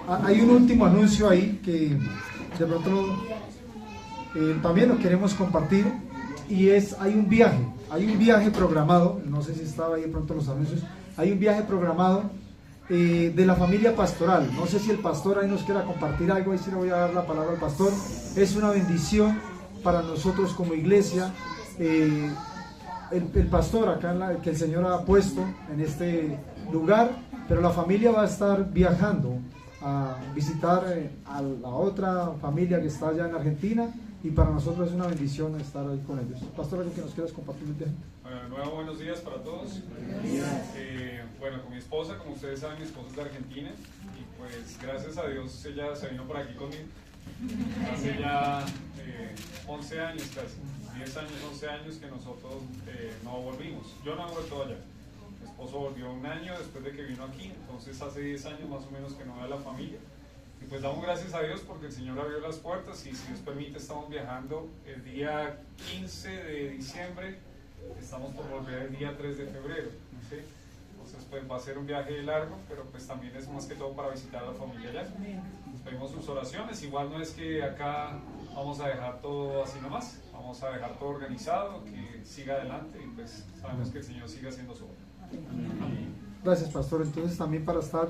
hay un último anuncio ahí que de pronto también lo queremos compartir, y hay un viaje programado, no sé si estaba ahí de pronto los anuncios, hay un viaje programado de la familia pastoral. No sé si el pastor ahí nos quiera compartir algo, ahí sí le voy a dar la palabra al pastor. Es una bendición para nosotros como iglesia, el pastor acá que el Señor ha puesto en este lugar, pero la familia va a estar viajando a visitar a la otra familia que está allá en Argentina, y para nosotros es una bendición estar ahí con ellos. Pastor, ¿algo que nos quieras compartir? Bueno, de nuevo, buenos días para todos. Bueno, con mi esposa, como ustedes saben, mi esposa es de Argentina, y pues gracias a Dios ella se vino por aquí conmigo hace ya 11 años casi, 10 años, 11 años que nosotros no volvimos. Yo no he vuelto allá. Mi esposo volvió un año después de que vino aquí, entonces hace 10 años más o menos que no ve a la familia. Y pues damos gracias a Dios porque el Señor abrió las puertas, y si Dios permite estamos viajando el día 15 de diciembre, estamos por volver el día 3 de febrero, ¿sí? Entonces pues va a ser un viaje largo, pero pues también es más que todo para visitar a la familia allá. Nos pedimos sus oraciones. Igual no es que acá vamos a dejar todo así nomás, vamos a dejar todo organizado, que siga adelante, y pues sabemos que el Señor siga haciendo su obra. Gracias, pastor. Entonces también para estar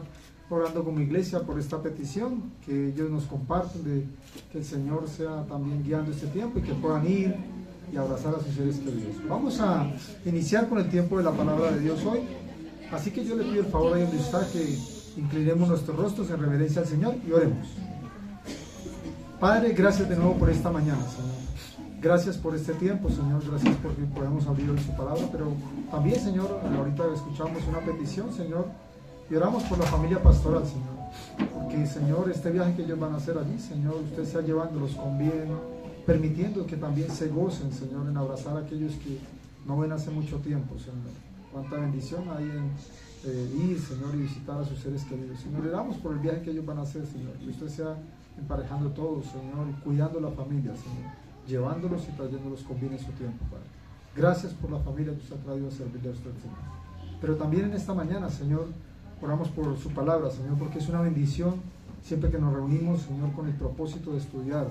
orando como iglesia por esta petición, que ellos nos comparten, de que el Señor sea también guiando este tiempo y que puedan ir y abrazar a sus seres queridos. Vamos a iniciar con el tiempo de la palabra de Dios hoy, así que yo le pido el favor ahí donde está que inclinemos nuestros rostros en reverencia al Señor y oremos. Padre, gracias de nuevo por esta mañana, Señor. Gracias por este tiempo, Señor. Gracias porque podemos abrir hoy su palabra, pero también, Señor, ahorita escuchamos una petición, Señor, y oramos por la familia pastoral, Señor, porque, Señor, este viaje que ellos van a hacer allí, Señor, usted sea llevándolos con bien, permitiendo que también se gocen, Señor, en abrazar a aquellos que no ven hace mucho tiempo, Señor. Cuánta bendición hay en ir, Señor, y visitar a sus seres queridos. Señor, le damos por el viaje que ellos van a hacer, Señor, que usted sea emparejando todos, Señor, y cuidando la familia, Señor, llevándolos y trayéndolos con bien en su tiempo, Padre. Gracias por la familia que usted ha traído a servirle a usted, Señor. Pero también en esta mañana, Señor, oramos por su palabra, Señor, porque es una bendición siempre que nos reunimos, Señor, con el propósito de estudiar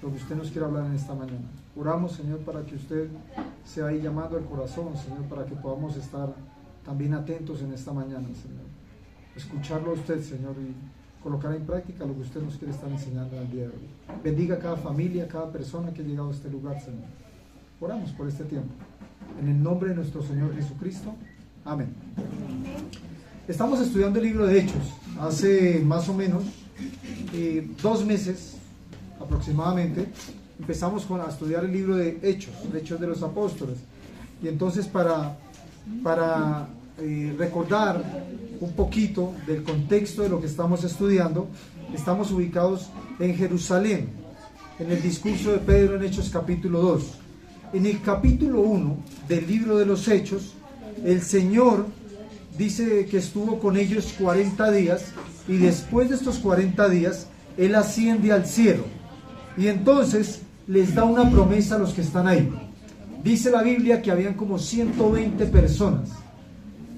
lo que usted nos quiere hablar en esta mañana. Oramos, Señor, para que usted sea ahí llamando al corazón, Señor, para que podamos estar también atentos en esta mañana, Señor. Escucarlo a usted, Señor, y colocar en práctica lo que usted nos quiere estar enseñando en el día de hoy. Bendiga a cada familia, a cada persona que ha llegado a este lugar, Señor. Oramos por este tiempo. En el nombre de nuestro Señor Jesucristo. Amén. Estamos estudiando el libro de Hechos. Hace más o menos 2 meses aproximadamente empezamos a estudiar el libro de Hechos de los Apóstoles. Y entonces para recordar un poquito del contexto de lo que estamos estudiando, estamos ubicados en Jerusalén, en el discurso de Pedro en Hechos capítulo 2. En el capítulo 1 del libro de los Hechos, el Señor dice que estuvo con ellos 40 días, y después de estos 40 días, Él asciende al cielo. Y entonces les da una promesa a los que están ahí. Dice la Biblia que habían como 120 personas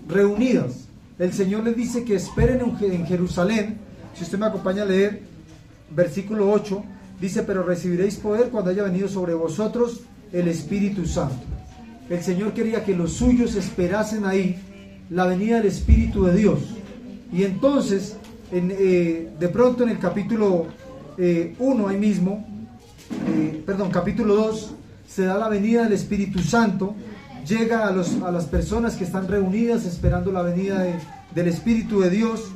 reunidas. El Señor les dice que esperen en Jerusalén. Si usted me acompaña a leer, versículo 8, dice: pero recibiréis poder cuando haya venido sobre vosotros el Espíritu Santo. El Señor quería que los suyos esperasen ahí la venida del Espíritu de Dios. Y entonces, de pronto en el capítulo 1, ahí mismo, capítulo 2, se da la venida del Espíritu Santo, llega a las personas que están reunidas esperando la venida del Espíritu de Dios,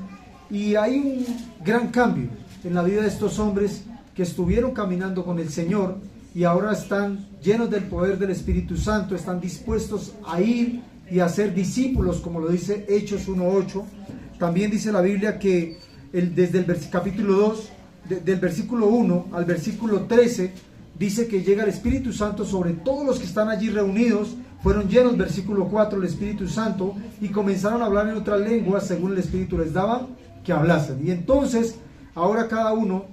y hay un gran cambio en la vida de estos hombres que estuvieron caminando con el Señor y ahora están llenos del poder del Espíritu Santo, están dispuestos a ir y a ser discípulos, como lo dice Hechos 1:8. También dice la Biblia que desde el capítulo 2, del versículo 1 al versículo 13, dice que llega el Espíritu Santo sobre todos los que están allí reunidos. Fueron llenos, versículo 4, el Espíritu Santo, y comenzaron a hablar en otras lenguas según el Espíritu les daba que hablasen. Y entonces, ahora cada uno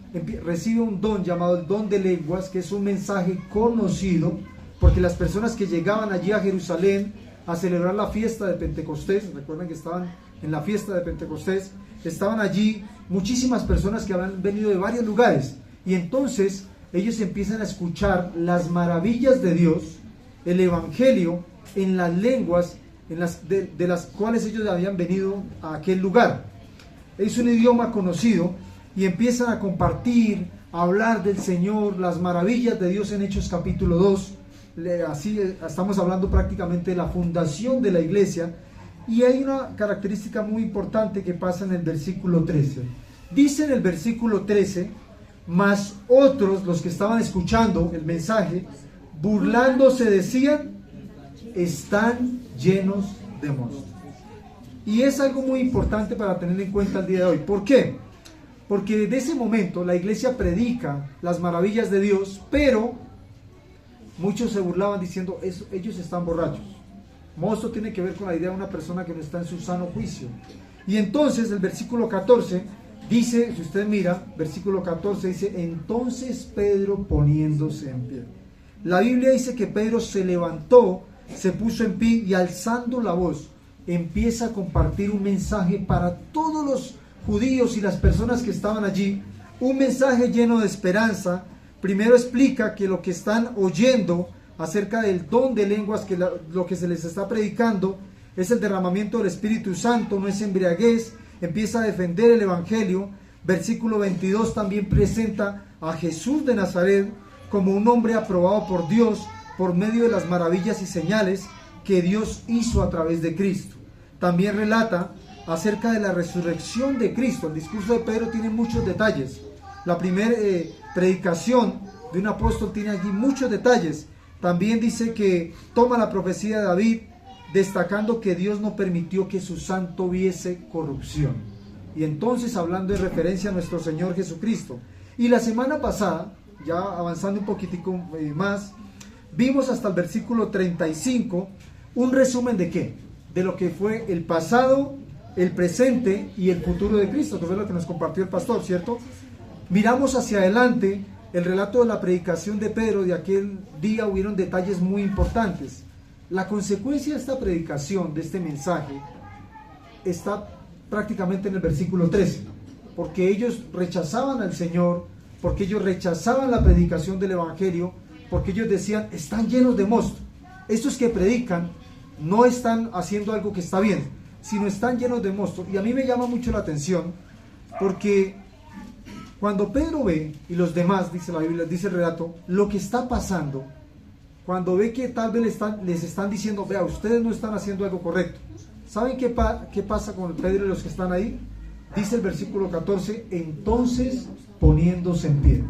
recibe un don llamado el don de lenguas, que es un mensaje conocido, porque las personas que llegaban allí a Jerusalén a celebrar la fiesta de Pentecostés, recuerden que estaban en la fiesta de Pentecostés, estaban allí muchísimas personas que habían venido de varios lugares, y entonces ellos empiezan a escuchar las maravillas de Dios, el Evangelio, en las lenguas de las cuales ellos habían venido a aquel lugar. Es un idioma conocido, y empiezan a compartir, a hablar del Señor, las maravillas de Dios en Hechos capítulo 2. Así estamos hablando prácticamente de la fundación de la iglesia, y hay una característica muy importante que pasa en el versículo 13. Dice en el versículo 13: mas otros, los que estaban escuchando el mensaje, burlándose decían: están llenos de mosto. Y es algo muy importante para tener en cuenta el día de hoy. ¿Por qué? Porque desde ese momento la iglesia predica las maravillas de Dios, pero muchos se burlaban diciendo: ellos están borrachos. Mosto tiene que ver con la idea de una persona que no está en su sano juicio. Y entonces el versículo 14 dice, si usted mira, versículo 14 dice: entonces Pedro poniéndose en pie. La Biblia dice que Pedro se levantó, se puso en pie, y alzando la voz empieza a compartir un mensaje para todos los judíos y las personas que estaban allí, un mensaje lleno de esperanza. Primero explica que lo que están oyendo acerca del don de lenguas, que lo que se les está predicando es el derramamiento del Espíritu Santo, no es embriaguez. Empieza a defender el Evangelio. Versículo 22 también presenta a Jesús de Nazaret como un hombre aprobado por Dios por medio de las maravillas y señales que Dios hizo a través de Cristo. También relata acerca de la resurrección de Cristo. El discurso de Pedro tiene muchos detalles. La primera predicación de un apóstol tiene aquí muchos detalles. También dice que toma la profecía de David, destacando que Dios no permitió que su santo viese corrupción. Y entonces hablando en referencia a nuestro Señor Jesucristo. Y la semana pasada, ya avanzando un poquitico más, vimos hasta el versículo 35 un resumen de ¿qué? De lo que fue el pasado, el presente y el futuro de Cristo, que fue lo que nos compartió el pastor, ¿cierto? Miramos hacia adelante el relato de la predicación de Pedro. De aquel día hubieron detalles muy importantes. La consecuencia de esta predicación, de este mensaje, está prácticamente en el versículo 13, porque ellos rechazaban al Señor, porque ellos rechazaban la predicación del Evangelio, porque ellos decían: están llenos de mosto. Estos que predican no están haciendo algo que está bien, sino están llenos de mosto. Y a mí me llama mucho la atención, porque cuando Pedro ve, y los demás, dice la Biblia, dice el relato, lo que está pasando, cuando ve que tal vez les están diciendo: vea, ustedes no están haciendo algo correcto. ¿Saben qué pasa con Pedro y los que están ahí? Dice el versículo 14: entonces poniéndose en pie.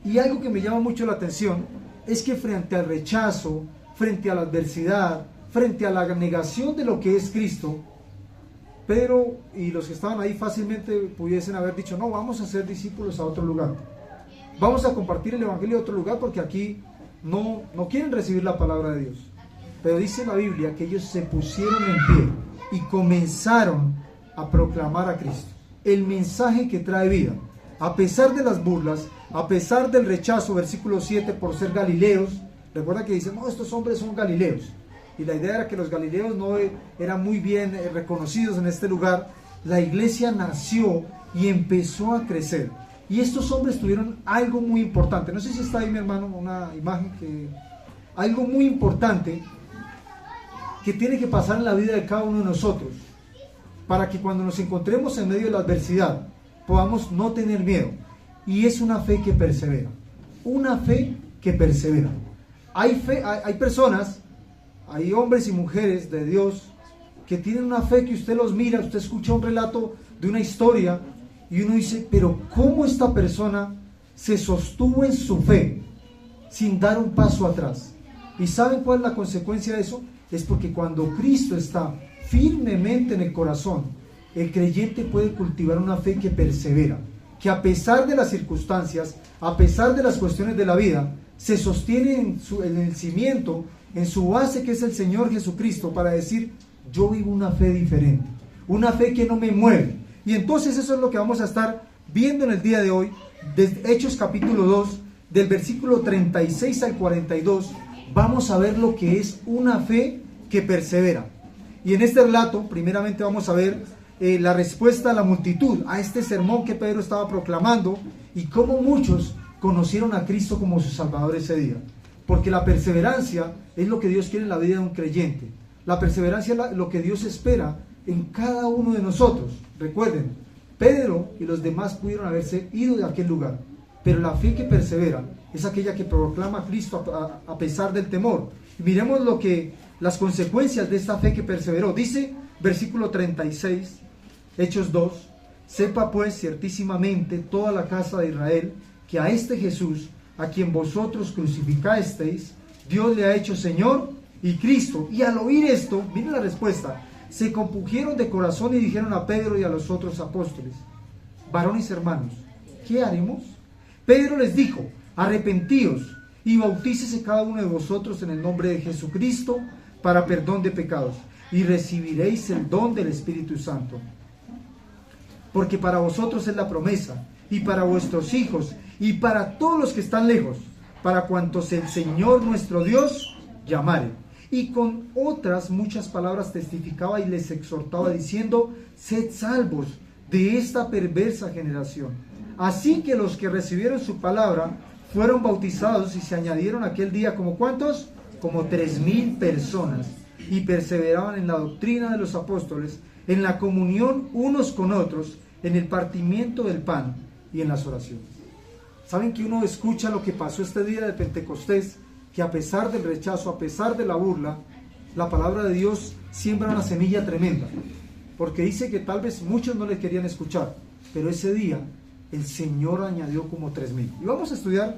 Y algo que me llama mucho la atención es que frente al rechazo, frente a la adversidad, frente a la negación de lo que es Cristo, Pedro y los que estaban ahí fácilmente pudiesen haber dicho: no, vamos a ser discípulos a otro lugar, vamos a compartir el Evangelio a otro lugar, porque aquí no quieren recibir la palabra de Dios. Pero dice la Biblia que ellos se pusieron en pie y comenzaron a proclamar a Cristo, el mensaje que trae vida, a pesar de las burlas, a pesar del rechazo. Versículo 7, por ser galileos. Recuerda que dicen: no, estos hombres son galileos. Y la idea era que los galileos no eran muy bien reconocidos en este lugar. La iglesia nació y empezó a crecer. Y estos hombres tuvieron algo muy importante. No sé si está ahí, mi hermano, una imagen algo muy importante que tiene que pasar en la vida de cada uno de nosotros, para que cuando nos encontremos en medio de la adversidad podamos no tener miedo. Y es una fe que persevera. Una fe que persevera. Hay personas, hay hombres y mujeres de Dios que tienen una fe que usted los mira, usted escucha un relato de una historia y uno dice: pero ¿cómo esta persona se sostuvo en su fe sin dar un paso atrás? ¿Y saben cuál es la consecuencia de eso? Es porque cuando Cristo está firmemente en el corazón, el creyente puede cultivar una fe que persevera, que a pesar de las circunstancias, a pesar de las cuestiones de la vida, se sostiene en el cimiento, en su base, que es el Señor Jesucristo, para decir: yo vivo una fe diferente, una fe que no me mueve. Y entonces eso es lo que vamos a estar viendo en el día de hoy, desde Hechos capítulo 2, del versículo 36 al 42, vamos a ver lo que es una fe que persevera. Y en este relato, primeramente vamos a ver la respuesta a la multitud, a este sermón que Pedro estaba proclamando, y cómo muchos conocieron a Cristo como su Salvador ese día. Porque la perseverancia es lo que Dios quiere en la vida de un creyente. La perseverancia es lo que Dios espera en cada uno de nosotros. Recuerden, Pedro y los demás pudieron haberse ido de aquel lugar, pero la fe que persevera es aquella que proclama a Cristo a pesar del temor. Y miremos las consecuencias de esta fe que perseveró. Dice, versículo 36, Hechos 2, sepa pues ciertísimamente toda la casa de Israel que a este Jesús, a quien vosotros crucificasteis, Dios le ha hecho Señor y Cristo. Y al oír esto, miren la respuesta, se compungieron de corazón y dijeron a Pedro y a los otros apóstoles, varones hermanos, ¿qué haremos? Pedro les dijo, arrepentíos y bautícese cada uno de vosotros en el nombre de Jesucristo para perdón de pecados, y recibiréis el don del Espíritu Santo. Porque para vosotros es la promesa, y para vuestros hijos, y para todos los que están lejos, para cuantos el Señor nuestro Dios llamare. Y con otras muchas palabras testificaba y les exhortaba diciendo, sed salvos de esta perversa generación. Así que los que recibieron su palabra fueron bautizados y se añadieron aquel día como ¿cuántos? Como 3,000 personas, y perseveraban en la doctrina de los apóstoles, en la comunión unos con otros, en el partimiento del pan y en las oraciones. ¿Saben que uno escucha lo que pasó este día de Pentecostés? Que a pesar del rechazo, a pesar de la burla, la palabra de Dios siembra una semilla tremenda, porque dice que tal vez muchos no le querían escuchar, pero ese día el Señor añadió como 3,000. Y vamos a estudiar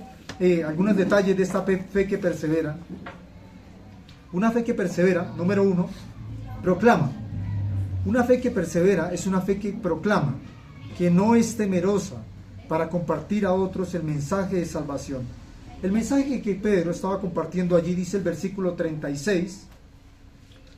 algunos detalles de esta fe que persevera. Una fe que persevera, número 1, proclama. Una fe que persevera es una fe que proclama, que no es temerosa para compartir a otros el mensaje de salvación. El mensaje que Pedro estaba compartiendo allí dice el versículo 36,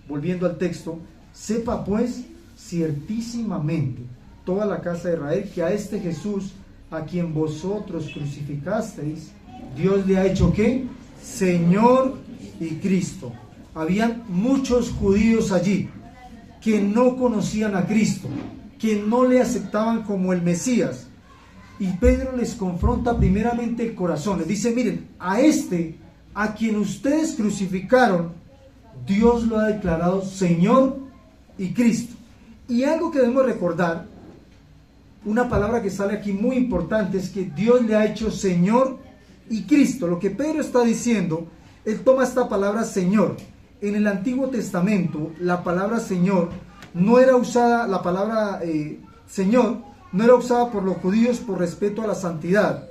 volviendo al texto, sepa pues ciertísimamente toda la casa de Israel que a este Jesús, a quien vosotros crucificasteis, Dios le ha hecho ¿qué? Señor y Cristo. Habían muchos judíos allí que no conocían a Cristo, que no le aceptaban como el Mesías. Y Pedro les confronta primeramente el corazón. Les dice, miren, a este, a quien ustedes crucificaron, Dios lo ha declarado Señor y Cristo. Y algo que debemos recordar, una palabra que sale aquí muy importante, es que Dios le ha hecho Señor y Cristo. Lo que Pedro está diciendo, él toma esta palabra Señor. En el Antiguo Testamento, la palabra Señor no era usada, la palabra Señor no era usada por los judíos por respeto a la santidad,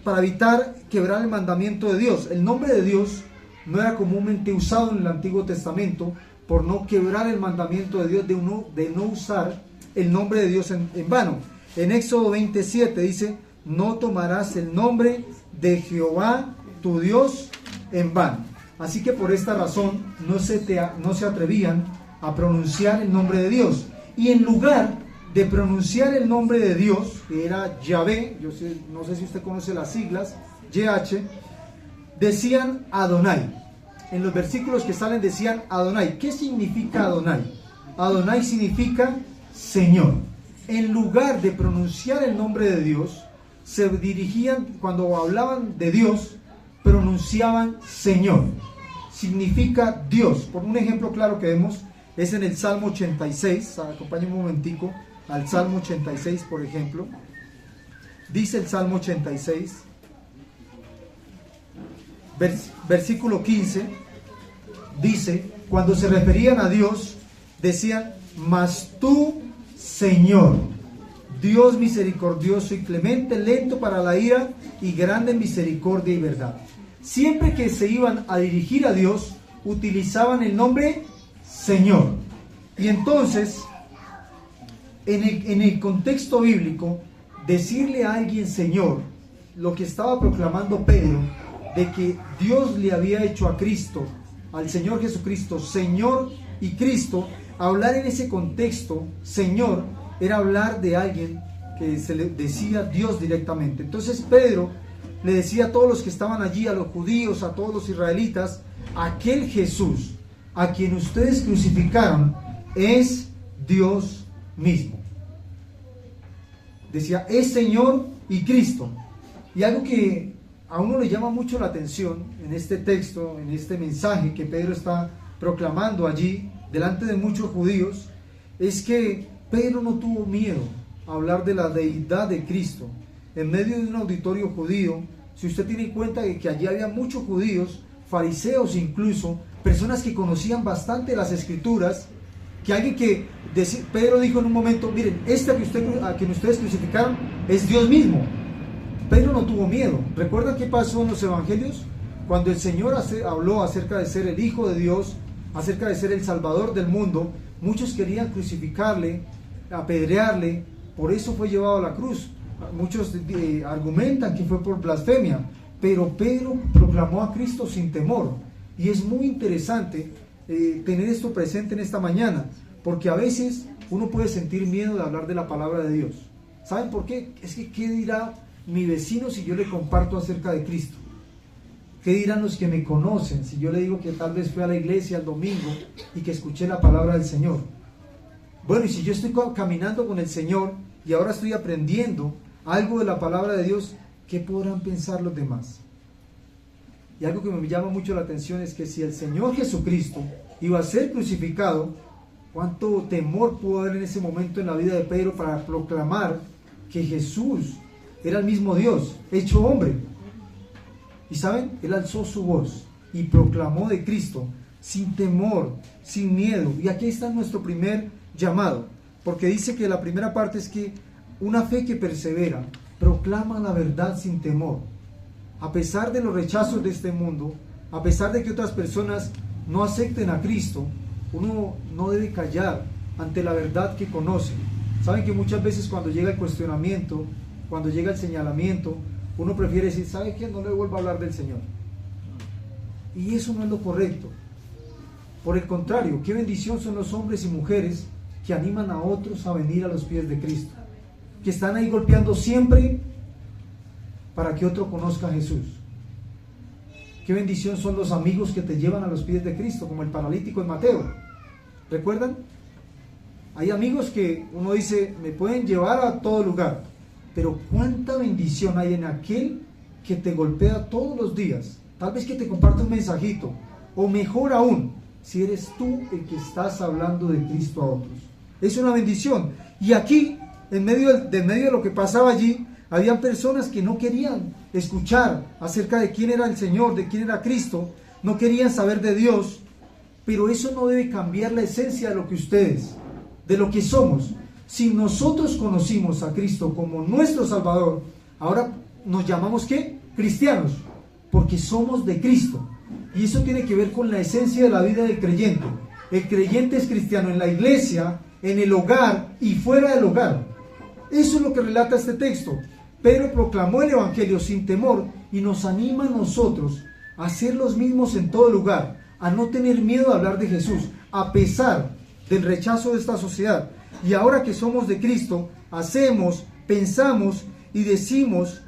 para evitar quebrar el mandamiento de Dios. El nombre de Dios no era comúnmente usado en el Antiguo Testamento por no quebrar el mandamiento de Dios de no usar el nombre de Dios en vano. En Éxodo 27 dice, no tomarás el nombre de Jehová tu Dios en vano. Así que por esta razón no se atrevían a pronunciar el nombre de Dios. Y en lugar de pronunciar el nombre de Dios, que era Yahvé, no sé si usted conoce las siglas, YH, decían Adonai. En los versículos que salen decían Adonai. ¿Qué significa Adonai? Adonai significa Señor. En lugar de pronunciar el nombre de Dios, se dirigían, cuando hablaban de Dios, pronunciaban Señor. Significa Dios. Por un ejemplo claro que vemos es en el Salmo 86. Acompáñenme un momentico al Salmo 86, por ejemplo. Dice el Salmo 86, versículo 15, dice, cuando se referían a Dios, decían, mas tú, Señor, Dios misericordioso y clemente, lento para la ira y grande en misericordia y verdad. Siempre que se iban a dirigir a Dios, utilizaban el nombre Señor. Y entonces, en el contexto bíblico, decirle a alguien Señor, lo que estaba proclamando Pedro, de que Dios le había hecho a Cristo, al Señor Jesucristo, Señor y Cristo, hablar en ese contexto, Señor, era hablar de alguien que se le decía Dios directamente. Entonces Pedro le decía a todos los que estaban allí, a los judíos, a todos los israelitas, aquel Jesús a quien ustedes crucificaron es Dios mismo. Decía, es Señor y Cristo. Y algo que a uno le llama mucho la atención en este texto, en este mensaje que Pedro está proclamando allí, delante de muchos judíos, es que Pedro no tuvo miedo a hablar de la deidad de Cristo. En medio de un auditorio judío, si usted tiene en cuenta que allí había muchos judíos, fariseos incluso, personas que conocían bastante las escrituras, que alguien que Pedro dijo en un momento, miren, a quien ustedes crucificaron es Dios mismo. Pedro no tuvo miedo. ¿Recuerdan qué pasó en los evangelios? Cuando el Señor habló acerca de ser el Hijo de Dios, acerca de ser el Salvador del mundo, muchos querían crucificarle, apedrearle, por eso fue llevado a la cruz. Muchos argumentan que fue por blasfemia, pero Pedro proclamó a Cristo sin temor. Y es muy interesante tener esto presente en esta mañana, porque a veces uno puede sentir miedo de hablar de la palabra de Dios. ¿Saben por qué? Es que ¿qué dirá mi vecino si yo le comparto acerca de Cristo? ¿Qué dirán los que me conocen si yo le digo que tal vez fui a la iglesia el domingo y que escuché la palabra del Señor? Bueno, y si yo estoy caminando con el Señor y ahora estoy aprendiendo algo de la palabra de Dios, ¿qué podrán pensar los demás? Y algo que me llama mucho la atención es que si el Señor Jesucristo iba a ser crucificado, ¿cuánto temor pudo haber en ese momento en la vida de Pedro para proclamar que Jesús era el mismo Dios, hecho hombre? Y saben, él alzó su voz y proclamó de Cristo sin temor, sin miedo. Y aquí está nuestro primer llamado, porque dice que la primera parte es que una fe que persevera, proclama la verdad sin temor. A pesar de los rechazos de este mundo, a pesar de que otras personas no acepten a Cristo, uno no debe callar ante la verdad que conoce. Saben que muchas veces cuando llega el cuestionamiento, cuando llega el señalamiento, uno prefiere decir, ¿sabe qué? No le vuelvo a hablar del Señor. Y eso no es lo correcto. Por el contrario, qué bendición son los hombres y mujeres que animan a otros a venir a los pies de Cristo, que están ahí golpeando siempre para que otro conozca a Jesús. Qué bendición son los amigos que te llevan a los pies de Cristo, como el paralítico en Mateo. ¿Recuerdan? Hay amigos que uno dice, me pueden llevar a todo lugar, pero cuánta bendición hay en aquel que te golpea todos los días, tal vez que te comparte un mensajito, o mejor aún, si eres tú el que estás hablando de Cristo a otros. Es una bendición. Y aquí, en medio de lo que pasaba allí, habían personas que no querían escuchar acerca de quién era el Señor, de quién era Cristo, no querían saber de Dios, pero eso no debe cambiar la esencia de lo que ustedes, de lo que somos. Si nosotros conocimos a Cristo como nuestro Salvador, ahora nos llamamos ¿qué? Cristianos, porque somos de Cristo. Y eso tiene que ver con la esencia de la vida del creyente. El creyente es cristiano en la iglesia, en el hogar y fuera del hogar. Eso es lo que relata este texto. Pedro proclamó el Evangelio sin temor y nos anima a nosotros a ser los mismos en todo lugar, a no tener miedo a hablar de Jesús, a pesar del rechazo de esta sociedad. Y ahora que somos de Cristo, hacemos, pensamos y decimos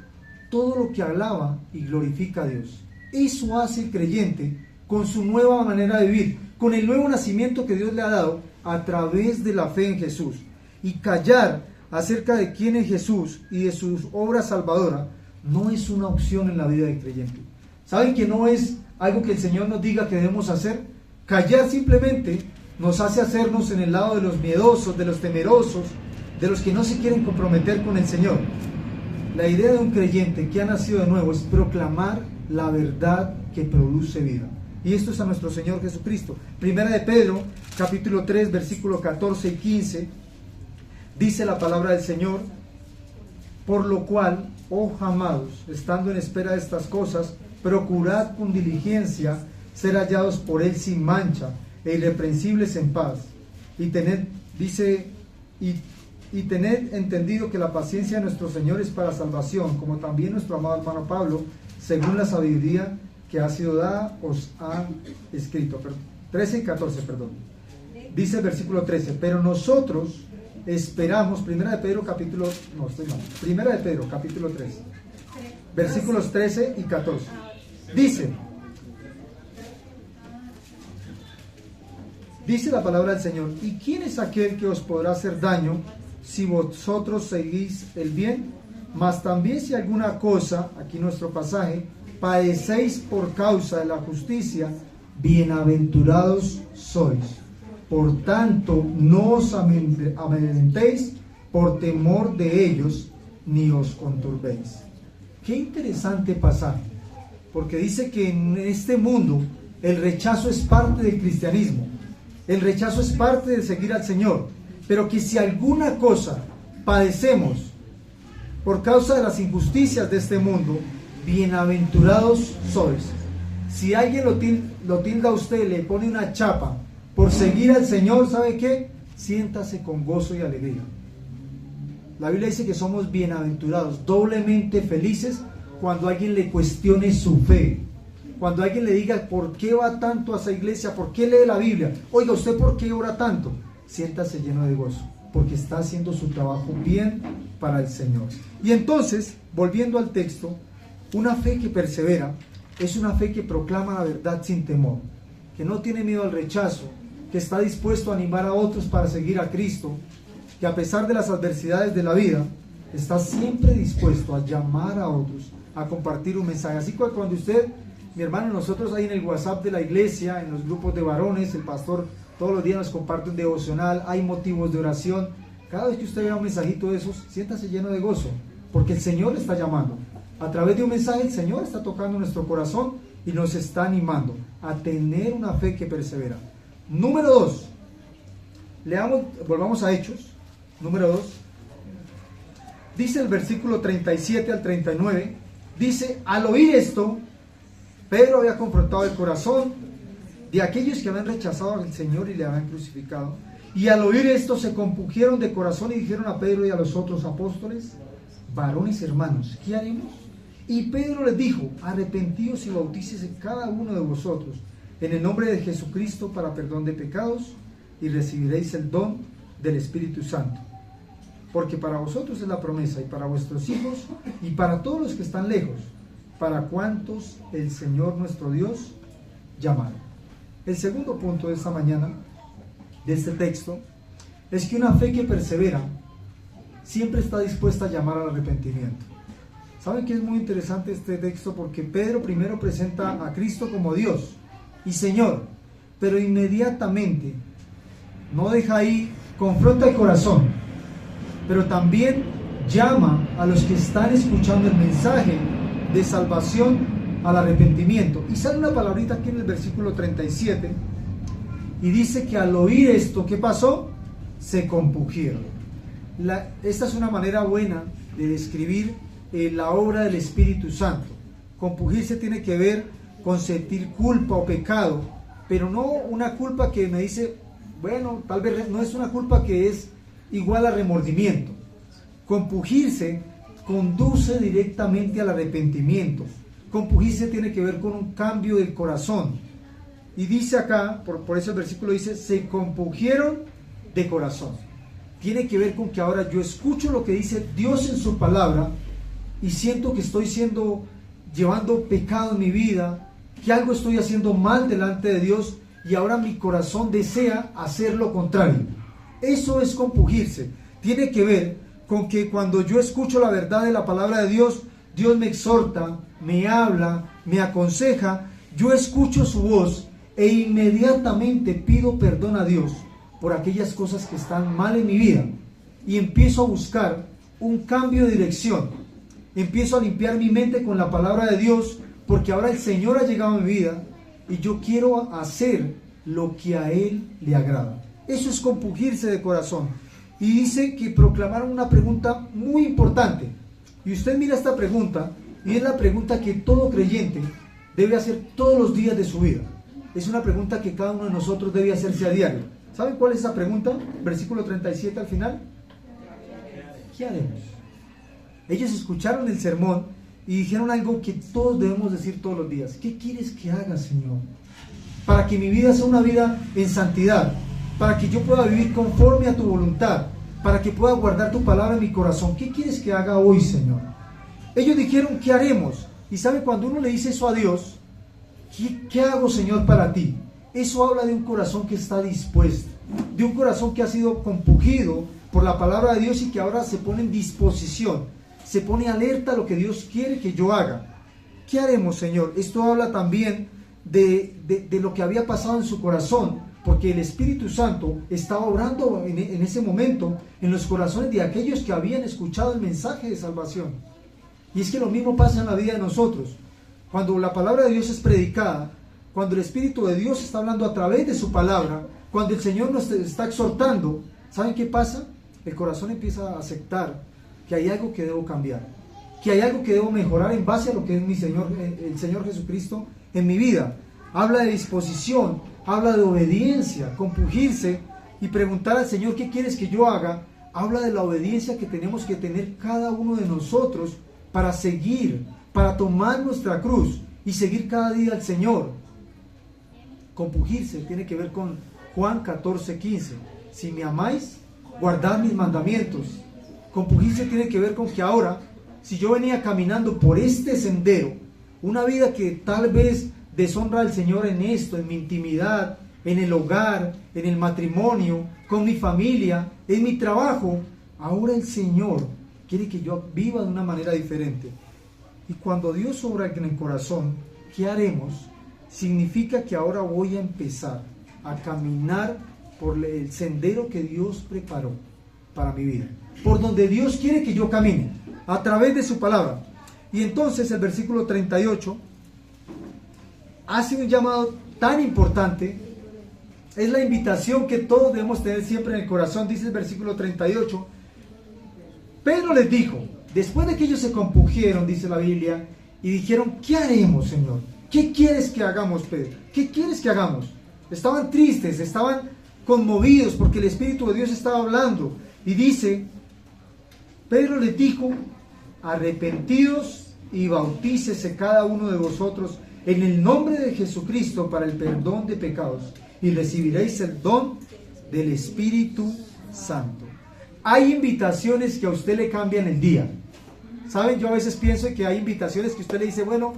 todo lo que alaba y glorifica a Dios. Eso hace el creyente con su nueva manera de vivir, con el nuevo nacimiento que Dios le ha dado a través de la fe en Jesús. Y callar acerca de quién es Jesús y de sus obras salvadoras no es una opción en la vida del creyente. ¿Saben que no es algo que el Señor nos diga que debemos hacer? Callar simplemente nos hace hacernos en el lado de los miedosos, de los temerosos, de los que no se quieren comprometer con el Señor. La idea de un creyente que ha nacido de nuevo es proclamar la verdad que produce vida. Y esto es a nuestro Señor Jesucristo. Primera de Pedro, capítulo 3, versículos 14 y 15, dice la palabra del Señor: por lo cual, oh amados, estando en espera de estas cosas, procurad con diligencia ser hallados por Él sin mancha e irreprensibles en paz. Y tened, dice, y tened entendido que la paciencia de nuestro Señor es para salvación, como también nuestro amado hermano Pablo, según la sabiduría que ha sido dada, os han escrito. 13 y 14, perdón. Dice el versículo 13, pero nosotros esperamos, Primera de Pedro capítulo 3, versículos 13 y 14. Dice, Dice la palabra del Señor: ¿y quién es aquel que os podrá hacer daño si vosotros seguís el bien? Mas también si alguna cosa, aquí nuestro pasaje, padecéis por causa de la justicia, bienaventurados sois. Por tanto, no os amedrentéis por temor de ellos, ni os conturbéis. Qué interesante pasaje, porque dice que en este mundo el rechazo es parte del cristianismo, el rechazo es parte de seguir al Señor, pero que si alguna cosa padecemos por causa de las injusticias de este mundo, bienaventurados sois. Si alguien lo tilda a usted, le pone una chapa por seguir al Señor, ¿sabe qué? Siéntase con gozo y alegría. La Biblia dice que somos bienaventurados, doblemente felices cuando alguien le cuestione su fe. Cuando alguien le diga, ¿por qué va tanto a esa iglesia? ¿Por qué lee la Biblia? Oiga, ¿usted por qué ora tanto? Siéntase lleno de gozo, porque está haciendo su trabajo bien para el Señor. Y entonces, volviendo al texto, una fe que persevera es una fe que proclama la verdad sin temor, que no tiene miedo al rechazo, que está dispuesto a animar a otros para seguir a Cristo, que a pesar de las adversidades de la vida, está siempre dispuesto a llamar a otros, a compartir un mensaje. Así que cuando usted, mi hermano, nosotros ahí en el WhatsApp de la iglesia, en los grupos de varones, el pastor todos los días nos comparte un devocional, hay motivos de oración. Cada vez que usted vea un mensajito de esos, siéntase lleno de gozo, porque el Señor le está llamando. A través de un mensaje el Señor está tocando nuestro corazón y nos está animando a tener una fe que persevera. Número 2, volvamos a Hechos, número 2, dice el versículo 37 al 39, dice: al oír esto, Pedro había confrontado el corazón de aquellos que habían rechazado al Señor y le habían crucificado, y al oír esto se compungieron de corazón y dijeron a Pedro y a los otros apóstoles: varones hermanos, ¿qué haremos? Y Pedro les dijo: arrepentíos y bautícese cada uno de vosotros en el nombre de Jesucristo para perdón de pecados, y recibiréis el don del Espíritu Santo. Porque para vosotros es la promesa, y para vuestros hijos, y para todos los que están lejos, para cuantos el Señor nuestro Dios llamara. El segundo punto de esta mañana, de este texto, es que una fe que persevera siempre está dispuesta a llamar al arrepentimiento. ¿Saben que es muy interesante este texto? Porque Pedro primero presenta a Cristo como Dios y Señor, pero inmediatamente no deja ahí, confronta el corazón, pero también llama a los que están escuchando el mensaje de salvación al arrepentimiento. Y sale una palabrita aquí en el versículo 37 y dice que al oír esto, ¿qué pasó? Se compungieron. Esta es una manera buena de describir la obra del Espíritu Santo. Compungirse tiene que ver con sentir culpa o pecado, pero no una culpa que me dice, bueno, tal vez no es una culpa que es igual a remordimiento. Compungirse conduce directamente al arrepentimiento. Compungirse tiene que ver con un cambio del corazón. Y dice acá, por eso el versículo dice, se compungieron de corazón. Tiene que ver con que ahora yo escucho lo que dice Dios en su palabra y siento que estoy llevando pecado en mi vida, que algo estoy haciendo mal delante de Dios, y ahora mi corazón desea hacer lo contrario. Eso es compungirse. Tiene que ver con que cuando yo escucho la verdad de la palabra de Dios, Dios me exhorta, me habla, me aconseja, yo escucho su voz e inmediatamente pido perdón a Dios por aquellas cosas que están mal en mi vida y empiezo a buscar un cambio de dirección. Empiezo a limpiar mi mente con la palabra de Dios, porque ahora el Señor ha llegado a mi vida y yo quiero hacer lo que a Él le agrada. Eso es compungirse de corazón. Y dice que proclamaron una pregunta muy importante. Y usted mira esta pregunta, y es la pregunta que todo creyente debe hacer todos los días de su vida. Es una pregunta que cada uno de nosotros debe hacerse a diario. ¿Saben cuál es esa pregunta? Versículo 37 al final. ¿Qué haremos? Ellos escucharon el sermón y dijeron algo que todos debemos decir todos los días. ¿Qué quieres que haga, Señor? Para que mi vida sea una vida en santidad, para que yo pueda vivir conforme a tu voluntad, para que pueda guardar tu palabra en mi corazón. ¿Qué quieres que haga hoy, Señor? Ellos dijeron, ¿qué haremos? Y sabe, cuando uno le dice eso a Dios, ¿qué hago, Señor, para ti? Eso habla de un corazón que está dispuesto, de un corazón que ha sido compungido por la palabra de Dios y que ahora se pone en disposición, se pone alerta a lo que Dios quiere que yo haga. ¿Qué haremos, Señor? Esto habla también de lo que había pasado en su corazón, porque el Espíritu Santo estaba obrando en ese momento en los corazones de aquellos que habían escuchado el mensaje de salvación. Y es que lo mismo pasa en la vida de nosotros. Cuando la palabra de Dios es predicada, cuando el Espíritu de Dios está hablando a través de su palabra, cuando el Señor nos está exhortando, ¿saben qué pasa? El corazón empieza a aceptar que hay algo que debo cambiar, que hay algo que debo mejorar en base a lo que es el Señor Jesucristo en mi vida. Habla de disposición, habla de obediencia, compungirse y preguntar al Señor ¿qué quieres que yo haga? Habla de la obediencia que tenemos que tener cada uno de nosotros para seguir, para tomar nuestra cruz y seguir cada día al Señor. Compungirse tiene que ver con Juan 14:15. Si me amáis, guardad mis mandamientos. Compungirse tiene que ver con que ahora, si yo venía caminando por este sendero, una vida que tal vez deshonra al Señor en esto, en mi intimidad, en el hogar, en el matrimonio, con mi familia, en mi trabajo, ahora el Señor quiere que yo viva de una manera diferente. Y cuando Dios obra en el corazón, ¿qué haremos? Significa que ahora voy a empezar a caminar por el sendero que Dios preparó para mi vida, por donde Dios quiere que yo camine, a través de su palabra. Y entonces el versículo 38 hace un llamado tan importante, es la invitación que todos debemos tener siempre en el corazón. Dice el versículo 38, Pedro les dijo, después de que ellos se compungieron, dice la Biblia, y dijeron, ¿qué haremos, Señor? ¿Qué quieres que hagamos, Pedro? ¿Qué quieres que hagamos? Estaban tristes, estaban conmovidos porque el Espíritu de Dios estaba hablando. Y dice, Pedro les dijo, arrepentidos y bautícese cada uno de vosotros en el nombre de Jesucristo para el perdón de pecados y recibiréis el don del Espíritu Santo. Hay invitaciones que a usted le cambian el día. ¿Saben? Yo a veces pienso que hay invitaciones que usted le dice, bueno,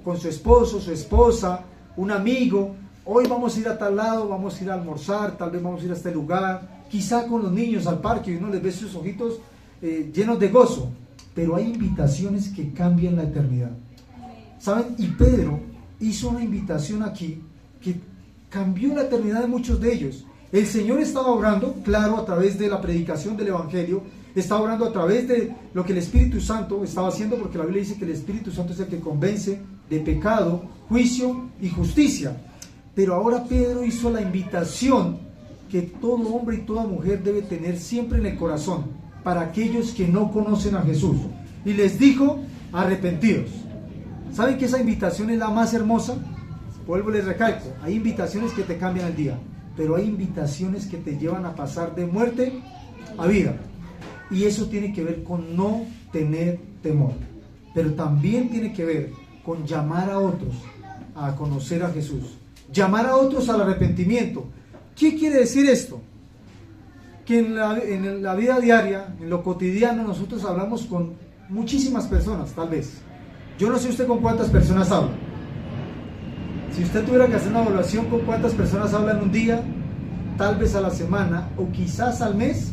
con su esposo, su esposa, un amigo, hoy vamos a ir a tal lado, vamos a ir a almorzar, tal vez vamos a ir a este lugar, quizá con los niños al parque y uno les ve sus ojitos llenos de gozo. Pero hay invitaciones que cambian la eternidad. ¿Saben? Y Pedro hizo una invitación aquí que cambió la eternidad de muchos de ellos. El Señor estaba obrando, claro, a través de la predicación del Evangelio, estaba obrando a través de lo que el Espíritu Santo estaba haciendo, porque la Biblia dice que el Espíritu Santo es el que convence de pecado, juicio y justicia. Pero ahora Pedro hizo la invitación que todo hombre y toda mujer debe tener siempre en el corazón para aquellos que no conocen a Jesús. Y les dijo, arrepentidos. ¿Saben que esa invitación es la más hermosa? Vuelvo y les recalco, hay invitaciones que te cambian el día, pero hay invitaciones que te llevan a pasar de muerte a vida. Y eso tiene que ver con no tener temor, pero también tiene que ver con llamar a otros a conocer a Jesús, llamar a otros al arrepentimiento. ¿Qué quiere decir esto? Que en la vida diaria, en lo cotidiano, nosotros hablamos con muchísimas personas, tal vez. Yo no sé usted con cuántas personas habla. Si usted tuviera que hacer una evaluación con cuántas personas habla en un día, tal vez a la semana o quizás al mes,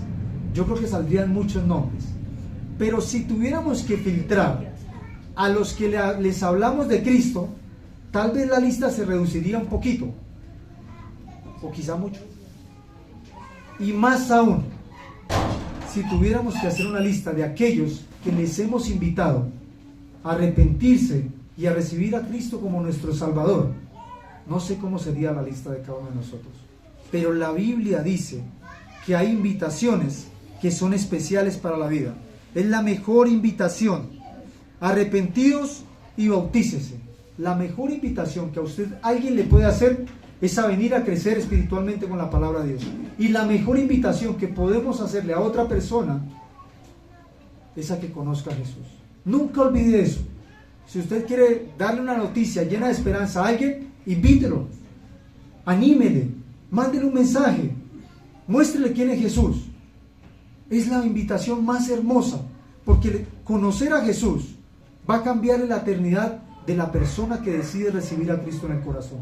yo creo que saldrían muchos nombres. Pero si tuviéramos que filtrar a los que les hablamos de Cristo, tal vez la lista se reduciría un poquito, o quizá mucho. Y más aún, si tuviéramos que hacer una lista de aquellos que les hemos invitado a arrepentirse y a recibir a Cristo como nuestro Salvador, no sé cómo sería la lista de cada uno de nosotros. Pero la Biblia dice que hay invitaciones que son especiales para la vida. Es la mejor invitación. Arrepentidos y bautícese. La mejor invitación que a usted alguien le puede hacer es a venir a crecer espiritualmente con la palabra de Dios. Y la mejor invitación que podemos hacerle a otra persona es a que conozca a Jesús. Nunca olvide eso. Si usted quiere darle una noticia llena de esperanza a alguien, invítelo, anímele, mándele un mensaje, muéstrele quién es Jesús. Es la invitación más hermosa, porque conocer a Jesús va a cambiar la eternidad de la persona que decide recibir a Cristo en el corazón.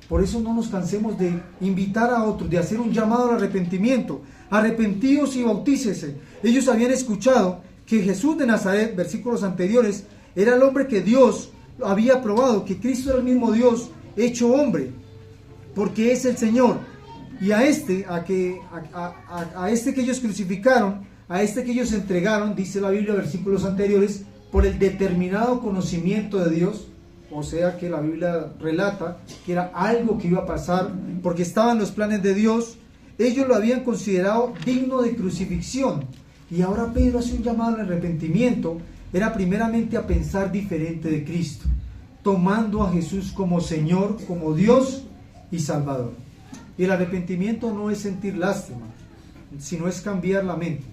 Por eso no nos cansemos de invitar a otros, de hacer un llamado al arrepentimiento. Arrepentíos y bautícese. Ellos habían escuchado que Jesús de Nazaret, versículos anteriores, era el hombre que Dios había probado, que Cristo era el mismo Dios hecho hombre, porque es el Señor. Y a este que ellos crucificaron, a este que ellos entregaron, dice la Biblia, versículos anteriores, por el determinado conocimiento de Dios. O sea que la Biblia relata que era algo que iba a pasar, porque estaban los planes de Dios. Ellos lo habían considerado digno de crucifixión. Y ahora Pedro hace un llamado al arrepentimiento. Era primeramente a pensar diferente de Cristo, tomando a Jesús como Señor, como Dios y Salvador. Y el arrepentimiento no es sentir lástima, sino es cambiar la mente.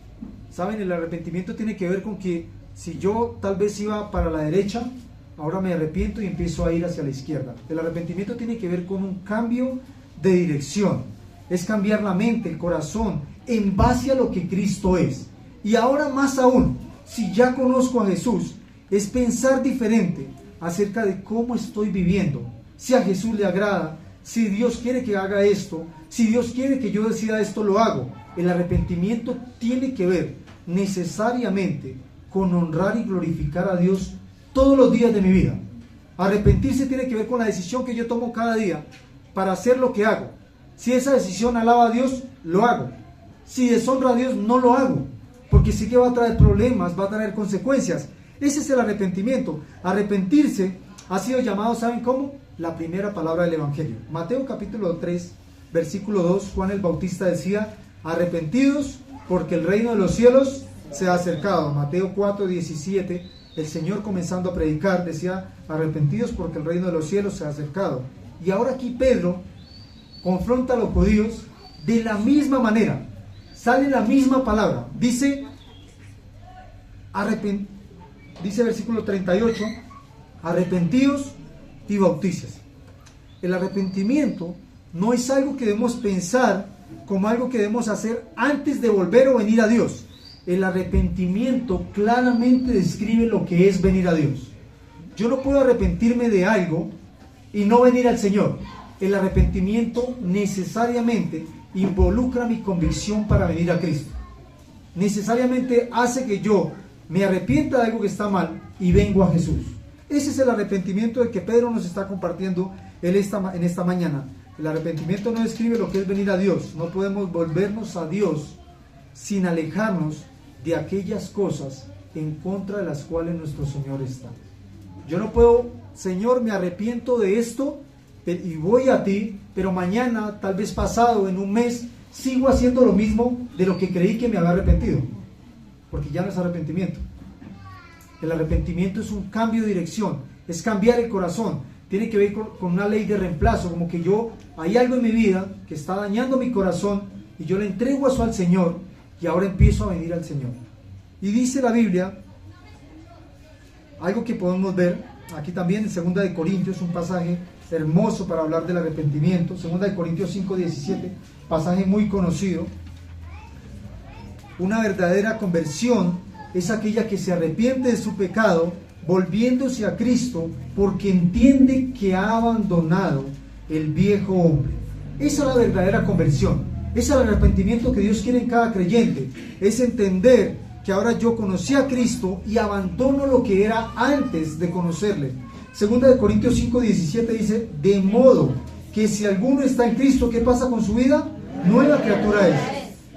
¿Saben? El arrepentimiento tiene que ver con que si yo tal vez iba para la derecha, ahora me arrepiento y empiezo a ir hacia la izquierda. El arrepentimiento tiene que ver con un cambio de dirección. Es cambiar la mente, el corazón, en base a lo que Cristo es. Y ahora más aún, si ya conozco a Jesús, es pensar diferente acerca de cómo estoy viviendo. Si a Jesús le agrada, si Dios quiere que haga esto, si Dios quiere que yo decida esto, lo hago. El arrepentimiento tiene que ver necesariamente con honrar y glorificar a Dios todos los días de mi vida. Arrepentirse tiene que ver con la decisión que yo tomo cada día para hacer lo que hago. Si esa decisión alaba a Dios, lo hago. Si deshonra a Dios, no lo hago, porque sí que va a traer problemas, va a traer consecuencias. Ese es el arrepentimiento. Arrepentirse ha sido llamado, ¿saben cómo? La primera palabra del Evangelio. Mateo capítulo 3, versículo 2, Juan el Bautista decía: arrepentidos porque el reino de los cielos se ha acercado. Mateo 4, 17, el Señor comenzando a predicar decía: arrepentidos porque el reino de los cielos se ha acercado. Y ahora aquí Pedro confronta a los judíos de la misma manera. Sale la misma palabra. Dice versículo 38, arrepentidos y bautícese. El arrepentimiento no es algo que debemos pensar como algo que debemos hacer antes de volver o venir a Dios. El arrepentimiento claramente describe lo que es venir a Dios. Yo no puedo arrepentirme de algo y no venir al Señor. El arrepentimiento necesariamente involucra mi convicción para venir a Cristo. Necesariamente hace que yo me arrepienta de algo que está mal y vengo a Jesús. Ese es el arrepentimiento del que Pedro nos está compartiendo en esta mañana. El arrepentimiento no describe lo que es venir a Dios. No podemos volvernos a Dios sin alejarnos de aquellas cosas en contra de las cuales nuestro Señor está. Yo no puedo, Señor, me arrepiento de esto y voy a ti, pero mañana, tal vez pasado, en un mes, sigo haciendo lo mismo de lo que creí que me había arrepentido, porque ya no es arrepentimiento. El arrepentimiento es un cambio de dirección, es cambiar el corazón. Tiene que ver con una ley de reemplazo, como que hay algo en mi vida que está dañando mi corazón y yo le entrego eso al Señor y ahora empiezo a venir al Señor. Y dice la Biblia, algo que podemos ver aquí también en 2 de Corintios, un pasaje hermoso para hablar del arrepentimiento. 2 de Corintios 5:17, pasaje muy conocido. Una verdadera conversión es aquella que se arrepiente de su pecado, volviéndose a Cristo, porque entiende que ha abandonado el viejo hombre. Esa es la verdadera conversión. Ese es el arrepentimiento que Dios quiere en cada creyente. Es entender que ahora yo conocí a Cristo y abandono lo que era antes de conocerle. 2 de Corintios 5:17 dice: de modo que si alguno está en Cristo, ¿qué pasa con su vida? Nueva criatura es.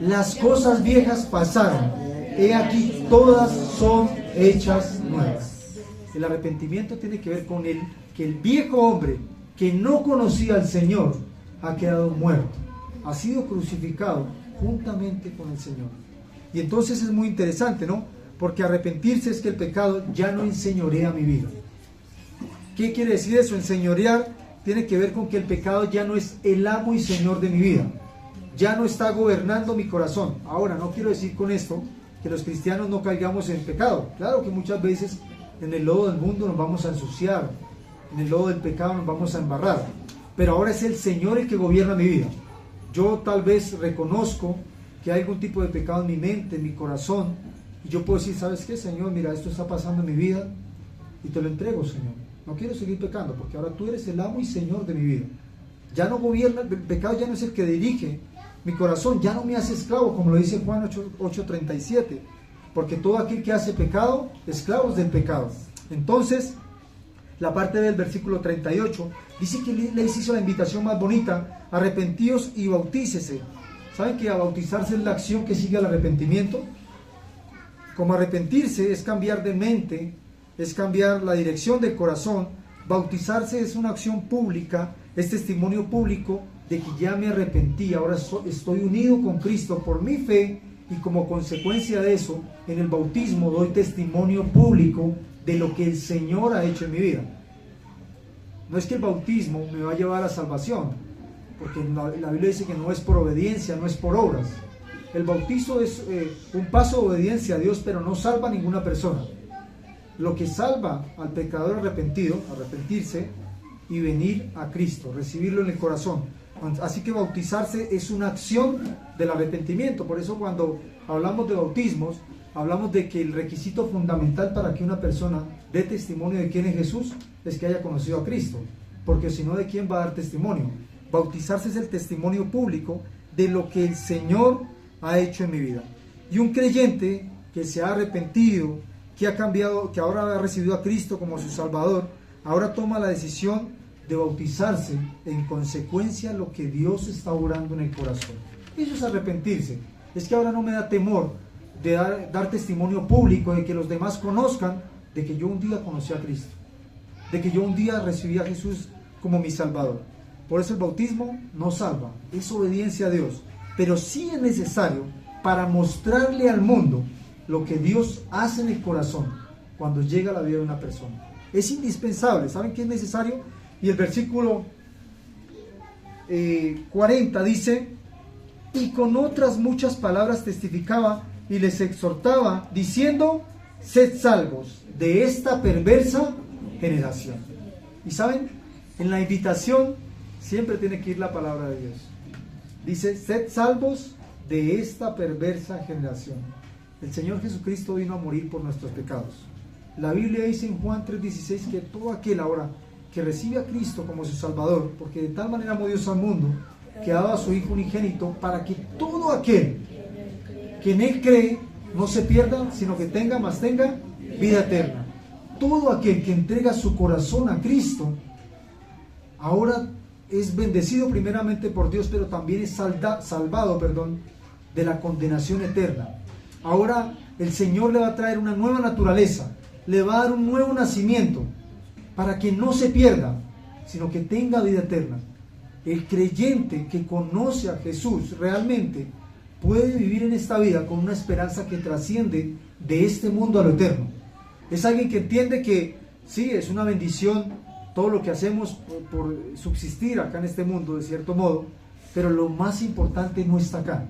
Las cosas viejas pasaron, he aquí todas son hechas nuevas. El arrepentimiento tiene que ver con que el viejo hombre que no conocía al Señor ha quedado muerto, ha sido crucificado juntamente con el Señor. Y entonces es muy interesante, ¿no? Porque arrepentirse es que el pecado ya no enseñorea mi vida. ¿Qué quiere decir eso? Enseñorear tiene que ver con que el pecado ya no es el amo y señor de mi vida, ya no está gobernando mi corazón. Ahora, no quiero decir con esto que los cristianos no caigamos en pecado. Claro que muchas veces en el lodo del mundo nos vamos a ensuciar, en el lodo del pecado nos vamos a embarrar, pero ahora es el Señor el que gobierna mi vida. Yo tal vez reconozco que hay algún tipo de pecado en mi mente, en mi corazón, y yo puedo decir: ¿sabes qué, Señor? Mira, esto está pasando en mi vida y te lo entrego, Señor. No quiero seguir pecando porque ahora tú eres el amo y Señor de mi vida. Ya no gobierna, el pecado ya no es el que dirige mi corazón, ya no me hace esclavo, como lo dice Juan 8:37, porque todo aquel que hace pecado, esclavos del pecado. Entonces, la parte del versículo 38 dice que les hizo la invitación más bonita: arrepentíos y bautícese. ¿Saben que a bautizarse es la acción que sigue al arrepentimiento? Como arrepentirse es cambiar de mente, es cambiar la dirección del corazón. Bautizarse es una acción pública, es testimonio público de que ya me arrepentí, ahora estoy unido con Cristo por mi fe, y como consecuencia de eso, en el bautismo doy testimonio público de lo que el Señor ha hecho en mi vida. No es que el bautismo me va a llevar a salvación, porque la Biblia dice que no es por obediencia, no es por obras. El bautizo es un paso de obediencia a Dios, pero no salva a ninguna persona. Lo que salva al pecador arrepentido, arrepentirse y venir a Cristo, recibirlo en el corazón. Así que bautizarse es una acción del arrepentimiento. Por eso cuando hablamos de bautismos, hablamos de que el requisito fundamental para que una persona dé testimonio de quién es Jesús es que haya conocido a Cristo, porque si no, ¿de quién va a dar testimonio? Bautizarse es el testimonio público de lo que el Señor ha hecho en mi vida. Y un creyente que se ha arrepentido, que ha cambiado, que ahora ha recibido a Cristo como su Salvador, ahora toma la decisión de bautizarse en consecuencia a lo que Dios está obrando en el corazón. Eso es arrepentirse. Es que ahora no me da temor de dar testimonio público, de que los demás conozcan de que yo un día conocí a Cristo, de que yo un día recibí a Jesús como mi Salvador. Por eso el bautismo no salva, es obediencia a Dios, pero sí es necesario para mostrarle al mundo lo que Dios hace en el corazón cuando llega a la vida de una persona. Es indispensable. ¿Saben qué es necesario? Y el versículo 40 dice: y con otras muchas palabras testificaba y les exhortaba, diciendo: sed salvos de esta perversa generación. Y saben, en la invitación siempre tiene que ir la palabra de Dios. Dice: sed salvos de esta perversa generación. El Señor Jesucristo vino a morir por nuestros pecados. La Biblia dice en Juan 3:16 que todo aquel ahora que recibe a Cristo como su Salvador, porque de tal manera amó Dios al mundo, que ha dado a su Hijo unigénito, para que todo aquel que en Él cree no se pierda, sino que tenga vida eterna. Todo aquel que entrega su corazón a Cristo, ahora es bendecido primeramente por Dios, pero también es salvado de la condenación eterna. Ahora el Señor le va a traer una nueva naturaleza, le va a dar un nuevo nacimiento, para que no se pierda, sino que tenga vida eterna. El creyente que conoce a Jesús realmente puede vivir en esta vida con una esperanza que trasciende de este mundo a lo eterno. Es alguien que entiende que sí, es una bendición todo lo que hacemos por subsistir acá en este mundo, de cierto modo, pero lo más importante no está acá.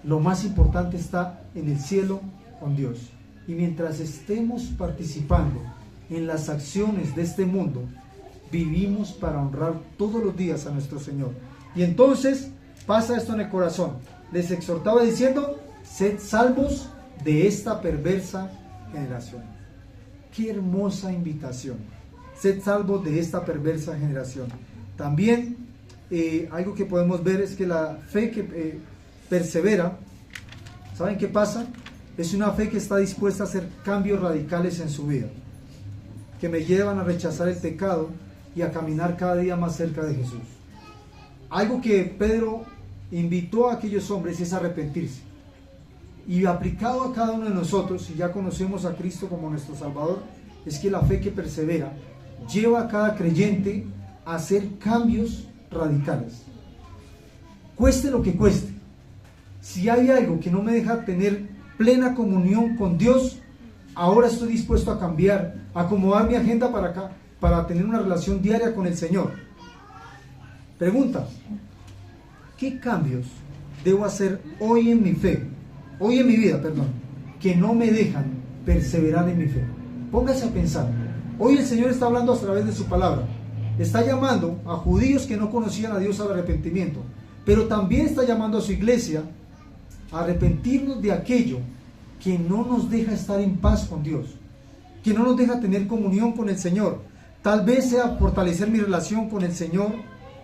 Lo más importante está en el cielo con Dios. Y mientras estemos participando en las acciones de este mundo, vivimos para honrar todos los días a nuestro Señor. Y entonces pasa esto en el corazón. Les exhortaba diciendo: sed salvos de esta perversa generación. Qué hermosa invitación. Sed salvos de esta perversa generación. También algo que podemos ver es que la fe que persevera, ¿saben qué pasa? Es una fe que está dispuesta a hacer cambios radicales en su vida, que me llevan a rechazar el pecado y a caminar cada día más cerca de Jesús. Algo que Pedro invitó a aquellos hombres es arrepentirse. Y aplicado a cada uno de nosotros, si ya conocemos a Cristo como nuestro Salvador, es que la fe que persevera lleva a cada creyente a hacer cambios radicales. Cueste lo que cueste. Si hay algo que no me deja tener plena comunión con Dios, ahora estoy dispuesto a cambiar, a acomodar mi agenda para tener una relación diaria con el Señor. Pregunta: ¿qué cambios debo hacer hoy en mi vida, que no me dejan perseverar en mi fe? Póngase a pensar. Hoy el Señor está hablando a través de su palabra. Está llamando a judíos que no conocían a Dios al arrepentimiento, pero también está llamando a su iglesia a arrepentirnos de aquello que no nos deja estar en paz con Dios, que no nos deja tener comunión con el Señor. Tal vez sea fortalecer mi relación con el Señor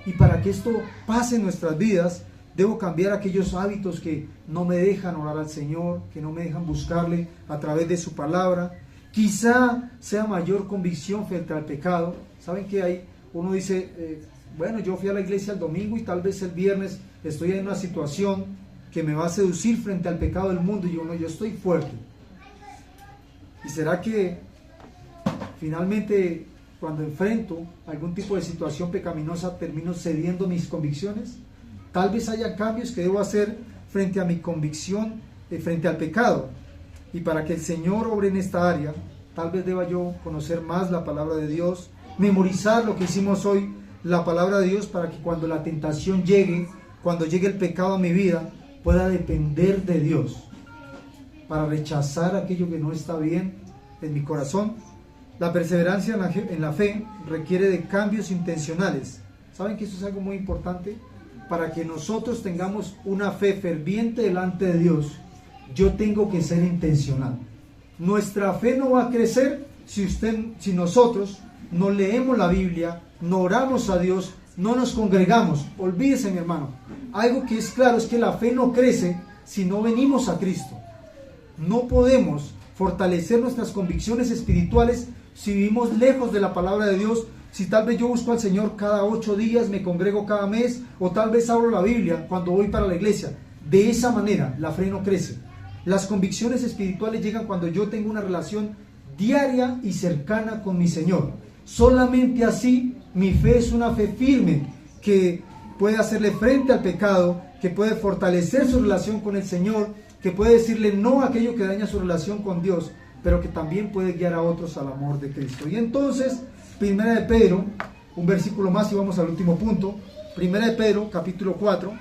Y para que esto pase en nuestras vidas, debo cambiar aquellos hábitos que no me dejan orar al Señor, que no me dejan buscarle a través de su palabra. Quizá sea mayor convicción frente al pecado. ¿Saben que hay? Uno dice, bueno, yo fui a la iglesia el domingo y tal vez el viernes estoy en una situación que me va a seducir frente al pecado del mundo, y yo estoy fuerte. ¿Y será que finalmente cuando enfrento algún tipo de situación pecaminosa termino cediendo mis convicciones? Tal vez haya cambios que debo hacer frente a mi convicción, frente al pecado. Y para que el Señor obre en esta área, tal vez deba yo conocer más la palabra de Dios, memorizar lo que hicimos hoy, la palabra de Dios, para que cuando la tentación llegue, cuando llegue el pecado a mi vida, pueda depender de Dios para rechazar aquello que no está bien en mi corazón. La perseverancia en la fe requiere de cambios intencionales. ¿Saben que eso es algo muy importante? Para que nosotros tengamos una fe ferviente delante de Dios, yo tengo que ser intencional. Nuestra fe no va a crecer si nosotros no leemos la Biblia, no oramos a Dios, no nos congregamos. Olvídese, mi hermano, algo que es claro es que la fe no crece si no venimos a Cristo. No podemos fortalecer nuestras convicciones espirituales si vivimos lejos de la palabra de Dios. Si tal vez yo busco al Señor cada 8 días, me congrego cada mes, o tal vez abro la Biblia cuando voy para la iglesia. De esa manera la fe no crece. Las convicciones espirituales llegan cuando yo tengo una relación diaria y cercana con mi Señor. Solamente así mi fe es una fe firme que puede hacerle frente al pecado, que puede fortalecer su relación con el Señor, que puede decirle no a aquello que daña su relación con Dios, pero que también puede guiar a otros al amor de Cristo. Y entonces, Primera de Pedro, un versículo más y vamos al último punto. Primera de Pedro, capítulo 4,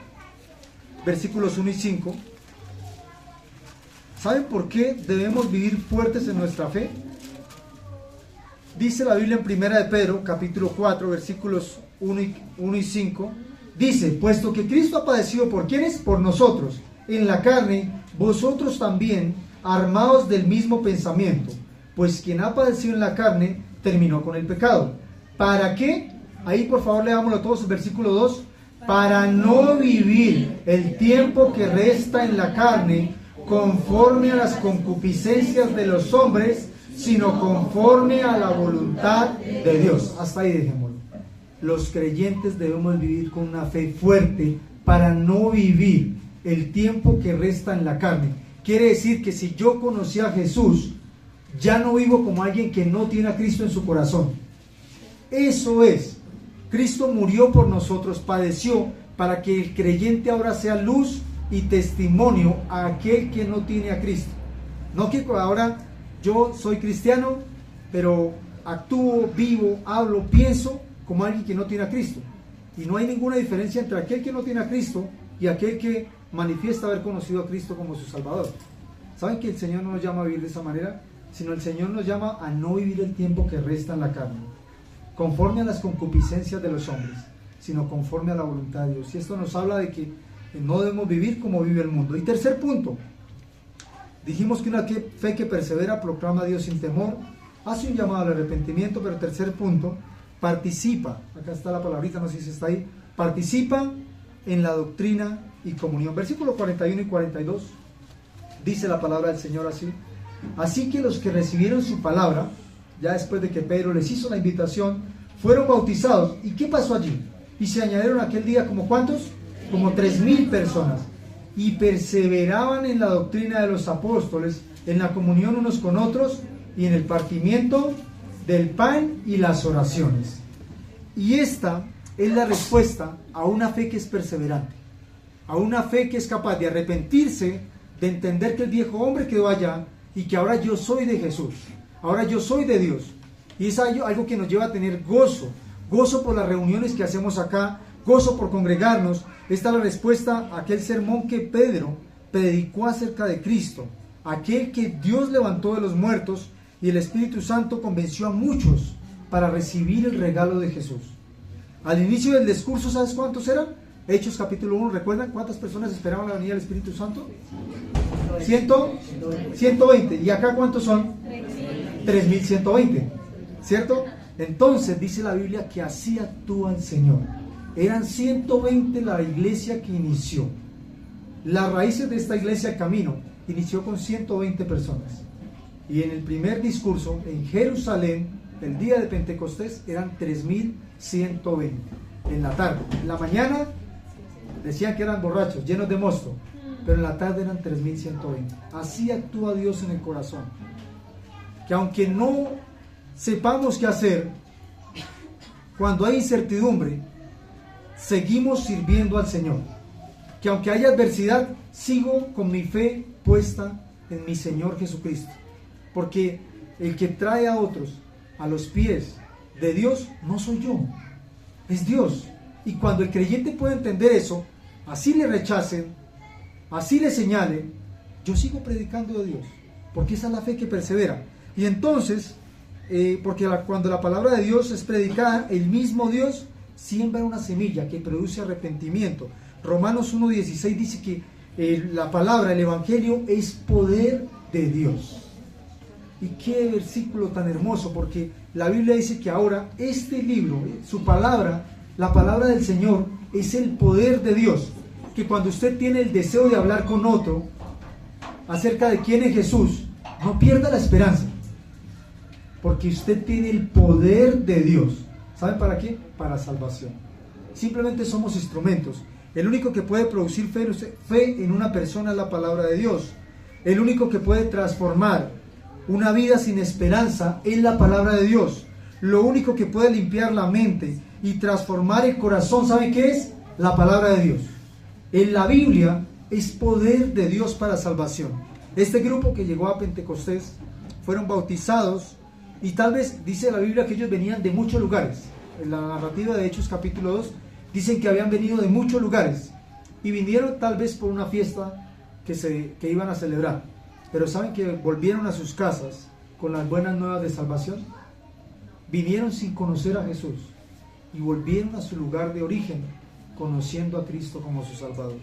versículos 1 y 5. ¿Saben por qué debemos vivir fuertes en nuestra fe? Dice la Biblia en Primera de Pedro, capítulo 4, versículos 1 y 5. Dice, puesto que Cristo ha padecido por ¿quiénes? Por nosotros, en la carne, vosotros también, armados del mismo pensamiento, pues quien ha padecido en la carne, terminó con el pecado. ¿Para qué? Ahí por favor leámoslo todos, el versículo 2. Para no vivir el tiempo que resta en la carne, conforme a las concupiscencias de los hombres, sino conforme a la voluntad de Dios. Hasta ahí dejémoslo. Los creyentes debemos vivir con una fe fuerte para no vivir el tiempo que resta en la carne. Quiere decir que si yo conocí a Jesús, ya no vivo como alguien que no tiene a Cristo en su corazón. Eso es, Cristo murió por nosotros, padeció para que el creyente ahora sea luz y testimonio a aquel que no tiene a Cristo. No que ahora yo soy cristiano, pero actúo, vivo, hablo, pienso como alguien que no tiene a Cristo. Y no hay ninguna diferencia entre aquel que no tiene a Cristo y aquel que manifiesta haber conocido a Cristo como su Salvador. ¿Saben que el Señor no nos llama a vivir de esa manera? Sino el Señor nos llama a no vivir el tiempo que resta en la carne, conforme a las concupiscencias de los hombres, sino conforme a la voluntad de Dios. Y esto nos habla de que no debemos vivir como vive el mundo. Y tercer punto, dijimos que una fe que persevera proclama a Dios sin temor, hace un llamado al arrepentimiento, pero tercer punto, participa, acá está la palabrita, no sé si está ahí, participa en la doctrina y comunión. Versículos 41 y 42, dice la palabra del Señor así: así que los que recibieron su palabra, ya después de que Pedro les hizo la invitación, fueron bautizados. ¿Y qué pasó allí? Y se añadieron aquel día, ¿como cuántos? Como 3,000 personas. Y perseveraban en la doctrina de los apóstoles, en la comunión unos con otros, y en el partimiento del pan y las oraciones. Y esta es la respuesta a una fe que es perseverante, a una fe que es capaz de arrepentirse, de entender que el viejo hombre quedó allá, y que ahora yo soy de Jesús, ahora yo soy de Dios. Y es algo que nos lleva a tener gozo por las reuniones que hacemos acá, gozo por congregarnos. Esta es la respuesta a aquel sermón que Pedro predicó acerca de Cristo, aquel que Dios levantó de los muertos, y el Espíritu Santo convenció a muchos para recibir el regalo de Jesús. Al inicio del discurso, ¿sabes cuántos eran? Hechos capítulo 1, ¿recuerdan cuántas personas esperaban la venida del Espíritu Santo? 120. ¿Y acá cuántos son? 3,120, ¿cierto? Entonces dice la Biblia que así actúa el Señor. Eran 120 la iglesia que inició. Las raíces de esta iglesia Camino inició con 120 personas. Y en el primer discurso en Jerusalén, el día de Pentecostés, eran 3.120. En la tarde, en la mañana decían que eran borrachos, llenos de mosto, pero en la tarde eran 3.120. Así actúa Dios en el corazón. Que aunque no sepamos qué hacer, cuando hay incertidumbre, seguimos sirviendo al Señor. Que aunque haya adversidad, sigo con mi fe puesta en mi Señor Jesucristo. Porque el que trae a otros a los pies de Dios no soy yo, es Dios. Y cuando el creyente puede entender eso, así le rechacen, así le señalen, yo sigo predicando de Dios, porque esa es la fe que persevera. Y entonces, porque cuando la palabra de Dios es predicada, el mismo Dios siembra una semilla que produce arrepentimiento. Romanos 1:16 dice que la palabra, el evangelio, es poder de Dios. Y qué versículo tan hermoso, porque la Biblia dice que ahora este libro, su palabra, la palabra del Señor, es el poder de Dios. Que cuando usted tiene el deseo de hablar con otro acerca de quién es Jesús, no pierda la esperanza, porque usted tiene el poder de Dios. ¿Saben para qué? Para salvación. Simplemente somos instrumentos. El único que puede producir fe en una persona es la palabra de Dios. El único que puede transformar una vida sin esperanza es la palabra de Dios. Lo único que puede limpiar la mente y transformar el corazón, ¿saben qué es? La palabra de Dios. En la Biblia es poder de Dios para salvación. Este grupo que llegó a Pentecostés fueron bautizados y tal vez dice la Biblia que ellos venían de muchos lugares. En la narrativa de Hechos capítulo 2 dicen que habían venido de muchos lugares y vinieron tal vez por una fiesta que iban a celebrar. Pero ¿saben que volvieron a sus casas con las buenas nuevas de salvación? Vinieron sin conocer a Jesús y volvieron a su lugar de origen, conociendo a Cristo como su Salvador.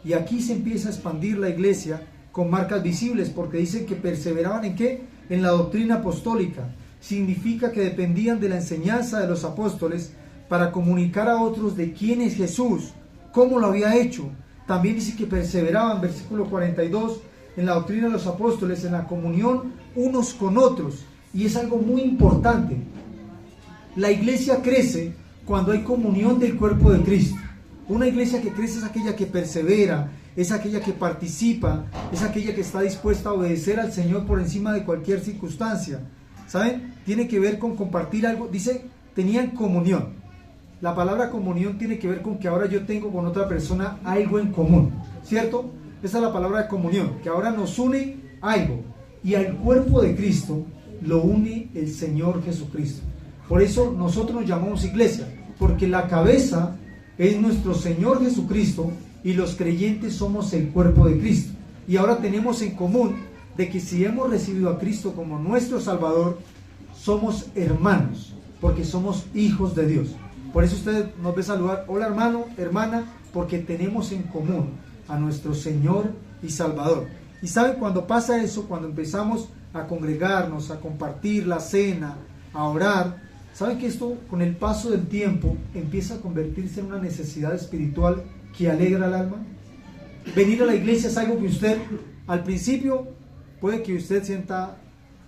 Y aquí se empieza a expandir la iglesia con marcas visibles, porque dicen que perseveraban ¿en qué? En la doctrina apostólica. Significa que dependían de la enseñanza de los apóstoles para comunicar a otros de quién es Jesús, cómo lo había hecho. También dice que perseveraban, versículo 42, en la doctrina de los apóstoles, en la comunión unos con otros. Y es algo muy importante. La iglesia crece cuando hay comunión del cuerpo de Cristo. Una iglesia que crece es aquella que persevera, es aquella que participa, es aquella que está dispuesta a obedecer al Señor por encima de cualquier circunstancia. ¿Saben? Tiene que ver con compartir algo. Dice, tenían comunión. La palabra comunión tiene que ver con que ahora yo tengo con otra persona algo en común, ¿cierto? Esa es la palabra de comunión, que ahora nos une algo. Y al cuerpo de Cristo lo une el Señor Jesucristo. Por eso nosotros nos llamamos iglesia, porque la cabeza es nuestro Señor Jesucristo y los creyentes somos el cuerpo de Cristo. Y ahora tenemos en común de que si hemos recibido a Cristo como nuestro Salvador, somos hermanos, porque somos hijos de Dios. Por eso usted nos ve saludar, hola hermano, hermana, porque tenemos en común a nuestro Señor y Salvador. Y saben, cuando pasa eso, cuando empezamos a congregarnos, a compartir la cena, a orar, saben que esto con el paso del tiempo empieza a convertirse en una necesidad espiritual que alegra al alma. Venir a la iglesia es algo que usted al principio puede que usted sienta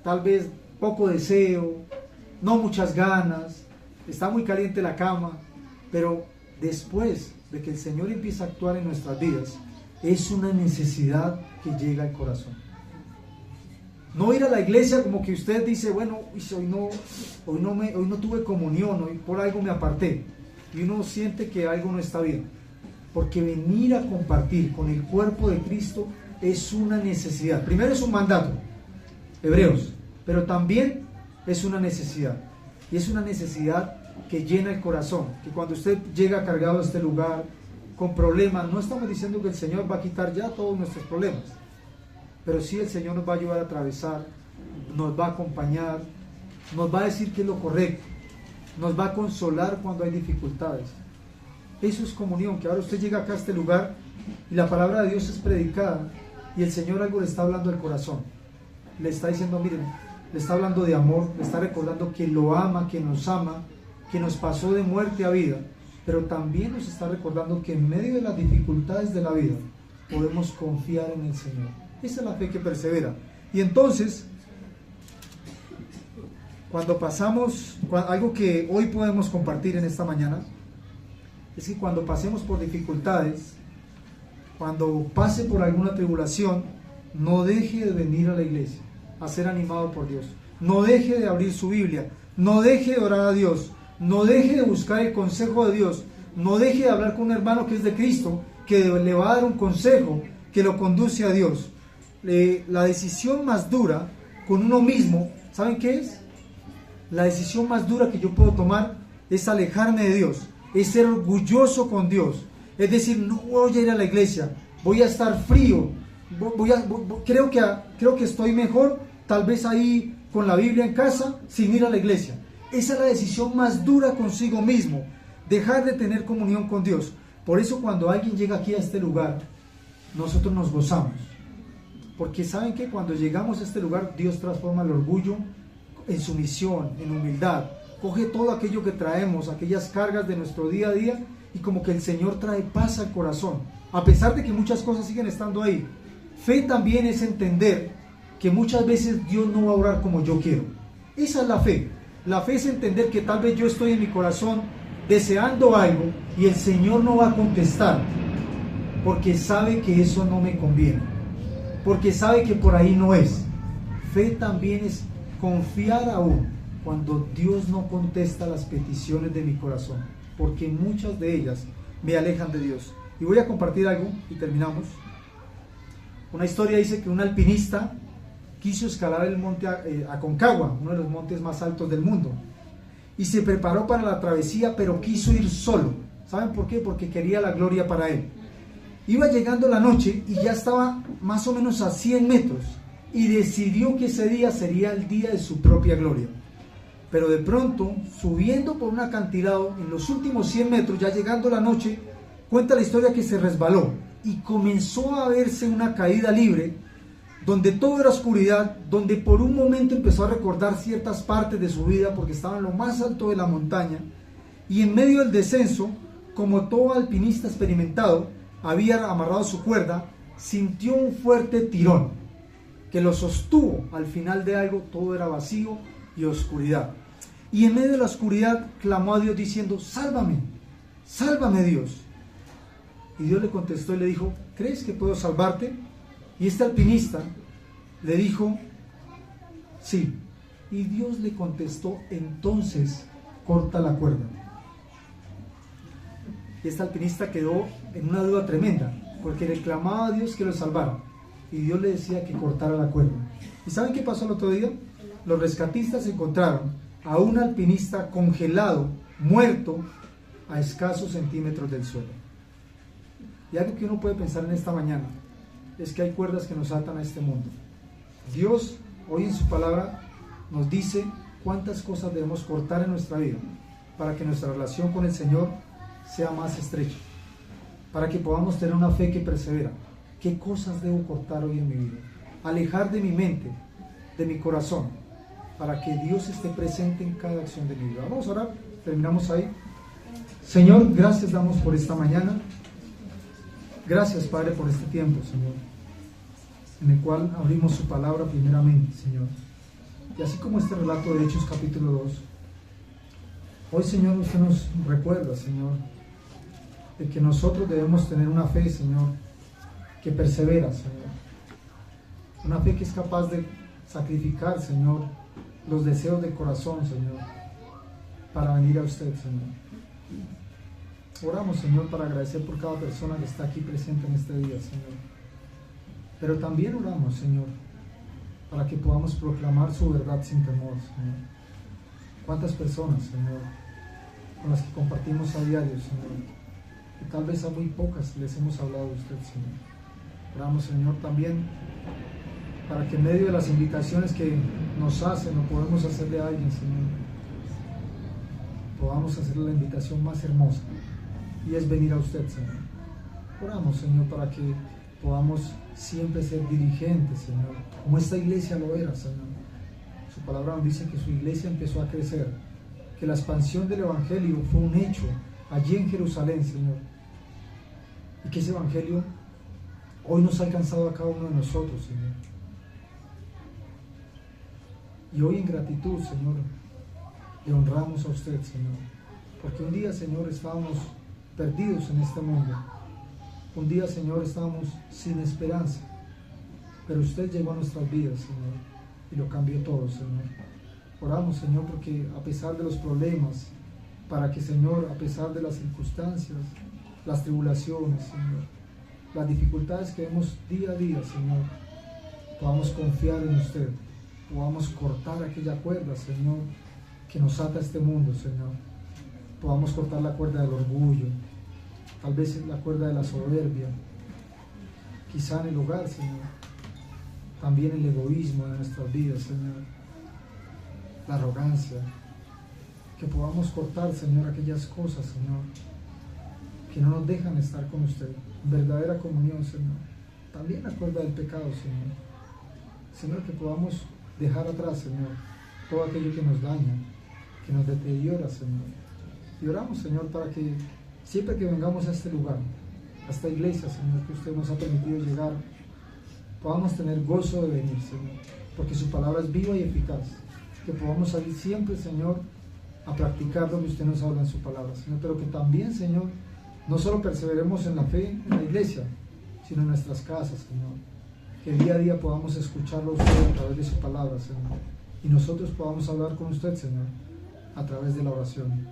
tal vez poco deseo, no muchas ganas, está muy caliente la cama, pero después de que el Señor empieza a actuar en nuestras vidas, es una necesidad que llega al corazón. No ir a la iglesia como que usted dice, bueno, hoy no tuve comunión, hoy por algo me aparté, y uno siente que algo no está bien, porque venir a compartir con el cuerpo de Cristo es una necesidad. Primero es un mandato, Hebreos, pero también es una necesidad, y es una necesidad que llena el corazón, que cuando usted llega cargado a este lugar con problemas, no estamos diciendo que el Señor va a quitar ya todos nuestros problemas, pero sí el Señor nos va a ayudar a atravesar, nos va a acompañar, nos va a decir qué es lo correcto, nos va a consolar cuando hay dificultades. Eso es comunión, que ahora usted llega acá a este lugar y la palabra de Dios es predicada y el Señor algo le está hablando al corazón, le está diciendo, miren, le está hablando de amor, le está recordando que lo ama, que nos pasó de muerte a vida pero también nos está recordando que en medio de las dificultades de la vida podemos confiar en el Señor. Esa es la fe que persevera. Y entonces, cuando pasamos, algo que hoy podemos compartir en esta mañana, es que cuando pasemos por dificultades, cuando pase por alguna tribulación, no deje de venir a la iglesia, a ser animado por Dios. No deje de abrir su Biblia, no deje de orar a Dios, no deje de buscar el consejo de Dios, no deje de hablar con un hermano que es de Cristo, que le va a dar un consejo que lo conduce a Dios. La decisión más dura con uno mismo, ¿saben qué es? La decisión más dura que yo puedo tomar es alejarme de Dios, es ser orgulloso con Dios, es decir, no voy a ir a la iglesia, voy a estar frío, creo que estoy mejor tal vez ahí con la Biblia en casa sin ir a la iglesia. Esa es la decisión más dura consigo mismo, dejar de tener comunión con Dios. Por eso cuando alguien llega aquí a este lugar, nosotros nos gozamos, porque saben que cuando llegamos a este lugar, Dios transforma el orgullo en sumisión, en humildad, coge todo aquello que traemos, aquellas cargas de nuestro día a día, y como que el Señor trae paz al corazón, a pesar de que muchas cosas siguen estando ahí. Fe también es entender que muchas veces Dios no va a orar como yo quiero. Esa es la fe. La fe es entender que tal vez yo estoy en mi corazón deseando algo y el Señor no va a contestar, porque sabe que eso no me conviene, porque sabe que por ahí no es. Fe también es confiar aún cuando Dios no contesta las peticiones de mi corazón, porque muchas de ellas me alejan de Dios. Y voy a compartir algo y terminamos. Una historia dice que un alpinista quiso escalar el monte Aconcagua, uno de los montes más altos del mundo, y se preparó para la travesía, pero quiso ir solo. ¿Saben por qué? Porque quería la gloria para él. Iba llegando la noche y ya estaba más o menos a 100 metros y decidió que ese día sería el día de su propia gloria. Pero de pronto, subiendo por un acantilado, en los últimos 100 metros, ya llegando la noche, cuenta la historia que se resbaló y comenzó a verse una caída libre, donde todo era oscuridad, donde por un momento empezó a recordar ciertas partes de su vida porque estaba en lo más alto de la montaña, y en medio del descenso, como todo alpinista experimentado, había amarrado su cuerda, sintió un fuerte tirón que lo sostuvo. Al final de algo todo era vacío y oscuridad, y en medio de la oscuridad clamó a Dios diciendo: sálvame, sálvame Dios. Y Dios le contestó y le dijo: ¿crees que puedo salvarte? Y este alpinista le dijo: sí. Y Dios le contestó: entonces corta la cuerda. Y este alpinista quedó en una duda tremenda, porque le clamaba a Dios que lo salvara, y Dios le decía que cortara la cuerda. ¿Y saben qué pasó el otro día? Los rescatistas encontraron a un alpinista congelado, muerto, a escasos centímetros del suelo. Y algo que uno puede pensar en esta mañana es que hay cuerdas que nos atan a este mundo. Dios hoy en su palabra nos dice cuántas cosas debemos cortar en nuestra vida para que nuestra relación con el Señor sea más estrecha, para que podamos tener una fe que persevera. ¿Qué cosas debo cortar hoy en mi vida? Alejar de mi mente, de mi corazón, para que Dios esté presente en cada acción de mi vida. Vamos a orar, terminamos ahí. Señor, gracias damos por esta mañana. Gracias, Padre, por este tiempo, Señor, en el cual abrimos su palabra primeramente, Señor. Y así como este relato de Hechos capítulo 2, hoy, Señor, usted nos recuerda, Señor, de que nosotros debemos tener una fe, Señor, que persevera, Señor. Una fe que es capaz de sacrificar, Señor, los deseos del corazón, Señor, para venir a usted, Señor. Oramos, Señor, para agradecer por cada persona que está aquí presente en este día, Señor. Pero también oramos, Señor, para que podamos proclamar su verdad sin temor, Señor. ¿Cuántas personas, Señor, con las que compartimos a diario, Señor, que tal vez a muy pocas les hemos hablado de usted, Señor? Oramos, Señor, también para que en medio de las invitaciones que nos hacen o podemos hacerle a alguien, Señor, podamos hacerle la invitación más hermosa, y es venir a usted, Señor. Oramos, Señor, para que podamos siempre ser dirigentes, Señor, como esta iglesia lo era, Señor. Su palabra nos dice que su iglesia empezó a crecer, que la expansión del Evangelio fue un hecho allí en Jerusalén, Señor. Y que ese evangelio hoy nos ha alcanzado a cada uno de nosotros, Señor. Y hoy en gratitud, Señor, le honramos a usted, Señor. Porque un día, Señor, estábamos perdidos en este mundo. Un día, Señor, estábamos sin esperanza. Pero usted llegó a nuestras vidas, Señor, y lo cambió todo, Señor. Oramos, Señor, porque a pesar de los problemas, para que, Señor, a pesar de las circunstancias, las tribulaciones, Señor, las dificultades que vemos día a día, Señor, podamos confiar en usted, podamos cortar aquella cuerda, Señor, que nos ata a este mundo, Señor. Podamos cortar la cuerda del orgullo, tal vez la cuerda de la soberbia, quizá en el hogar, Señor, también el egoísmo de nuestras vidas, Señor, la arrogancia, que podamos cortar, Señor, aquellas cosas, Señor, que no nos dejan estar con usted, verdadera comunión, Señor. También la cuerda del pecado, Señor. Señor, que podamos dejar atrás, Señor, todo aquello que nos daña, que nos deteriora, Señor. Y oramos, Señor, para que siempre que vengamos a este lugar, a esta iglesia, Señor, que usted nos ha permitido llegar, podamos tener gozo de venir, Señor, porque su palabra es viva y eficaz. Que podamos salir siempre, Señor, a practicar lo que usted nos habla en su palabra, Señor, pero que también, Señor, no solo perseveremos en la fe en la iglesia, sino en nuestras casas, Señor. Que día a día podamos escucharlo a usted a través de su palabra, Señor, y nosotros podamos hablar con usted, Señor, a través de la oración.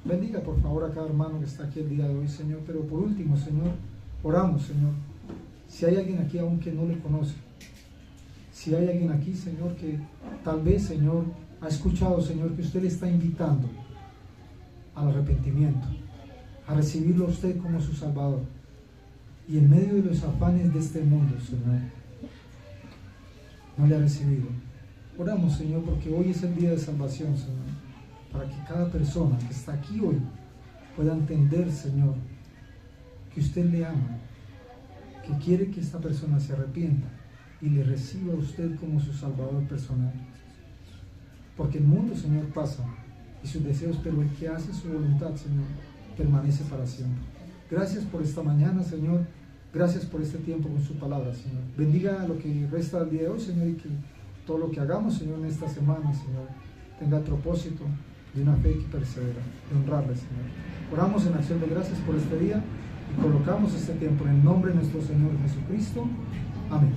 Bendiga, por favor, a cada hermano que está aquí el día de hoy, Señor, pero por último, Señor, oramos, Señor. Si hay alguien aquí aún que no le conoce, si hay alguien aquí, Señor, que tal vez, Señor, ha escuchado, Señor, que usted le está invitando al arrepentimiento, a recibirlo a usted como su Salvador, y en medio de los afanes de este mundo, Señor, no le ha recibido. Oramos, Señor, porque hoy es el día de salvación, Señor, para que cada persona que está aquí hoy pueda entender, Señor, que usted le ama, que quiere que esta persona se arrepienta y le reciba a usted como su Salvador personal. Porque el mundo, Señor, pasa y sus deseos, pero el que hace su voluntad, Señor, permanece para siempre. Gracias por esta mañana, Señor. Gracias por este tiempo con su palabra, Señor. Bendiga lo que resta del día de hoy, Señor, y que todo lo que hagamos, Señor, en esta semana, Señor, tenga el propósito de una fe que persevera, de honrarle, Señor. Oramos en acción de gracias por este día y colocamos este tiempo en el nombre de nuestro Señor Jesucristo. Amén.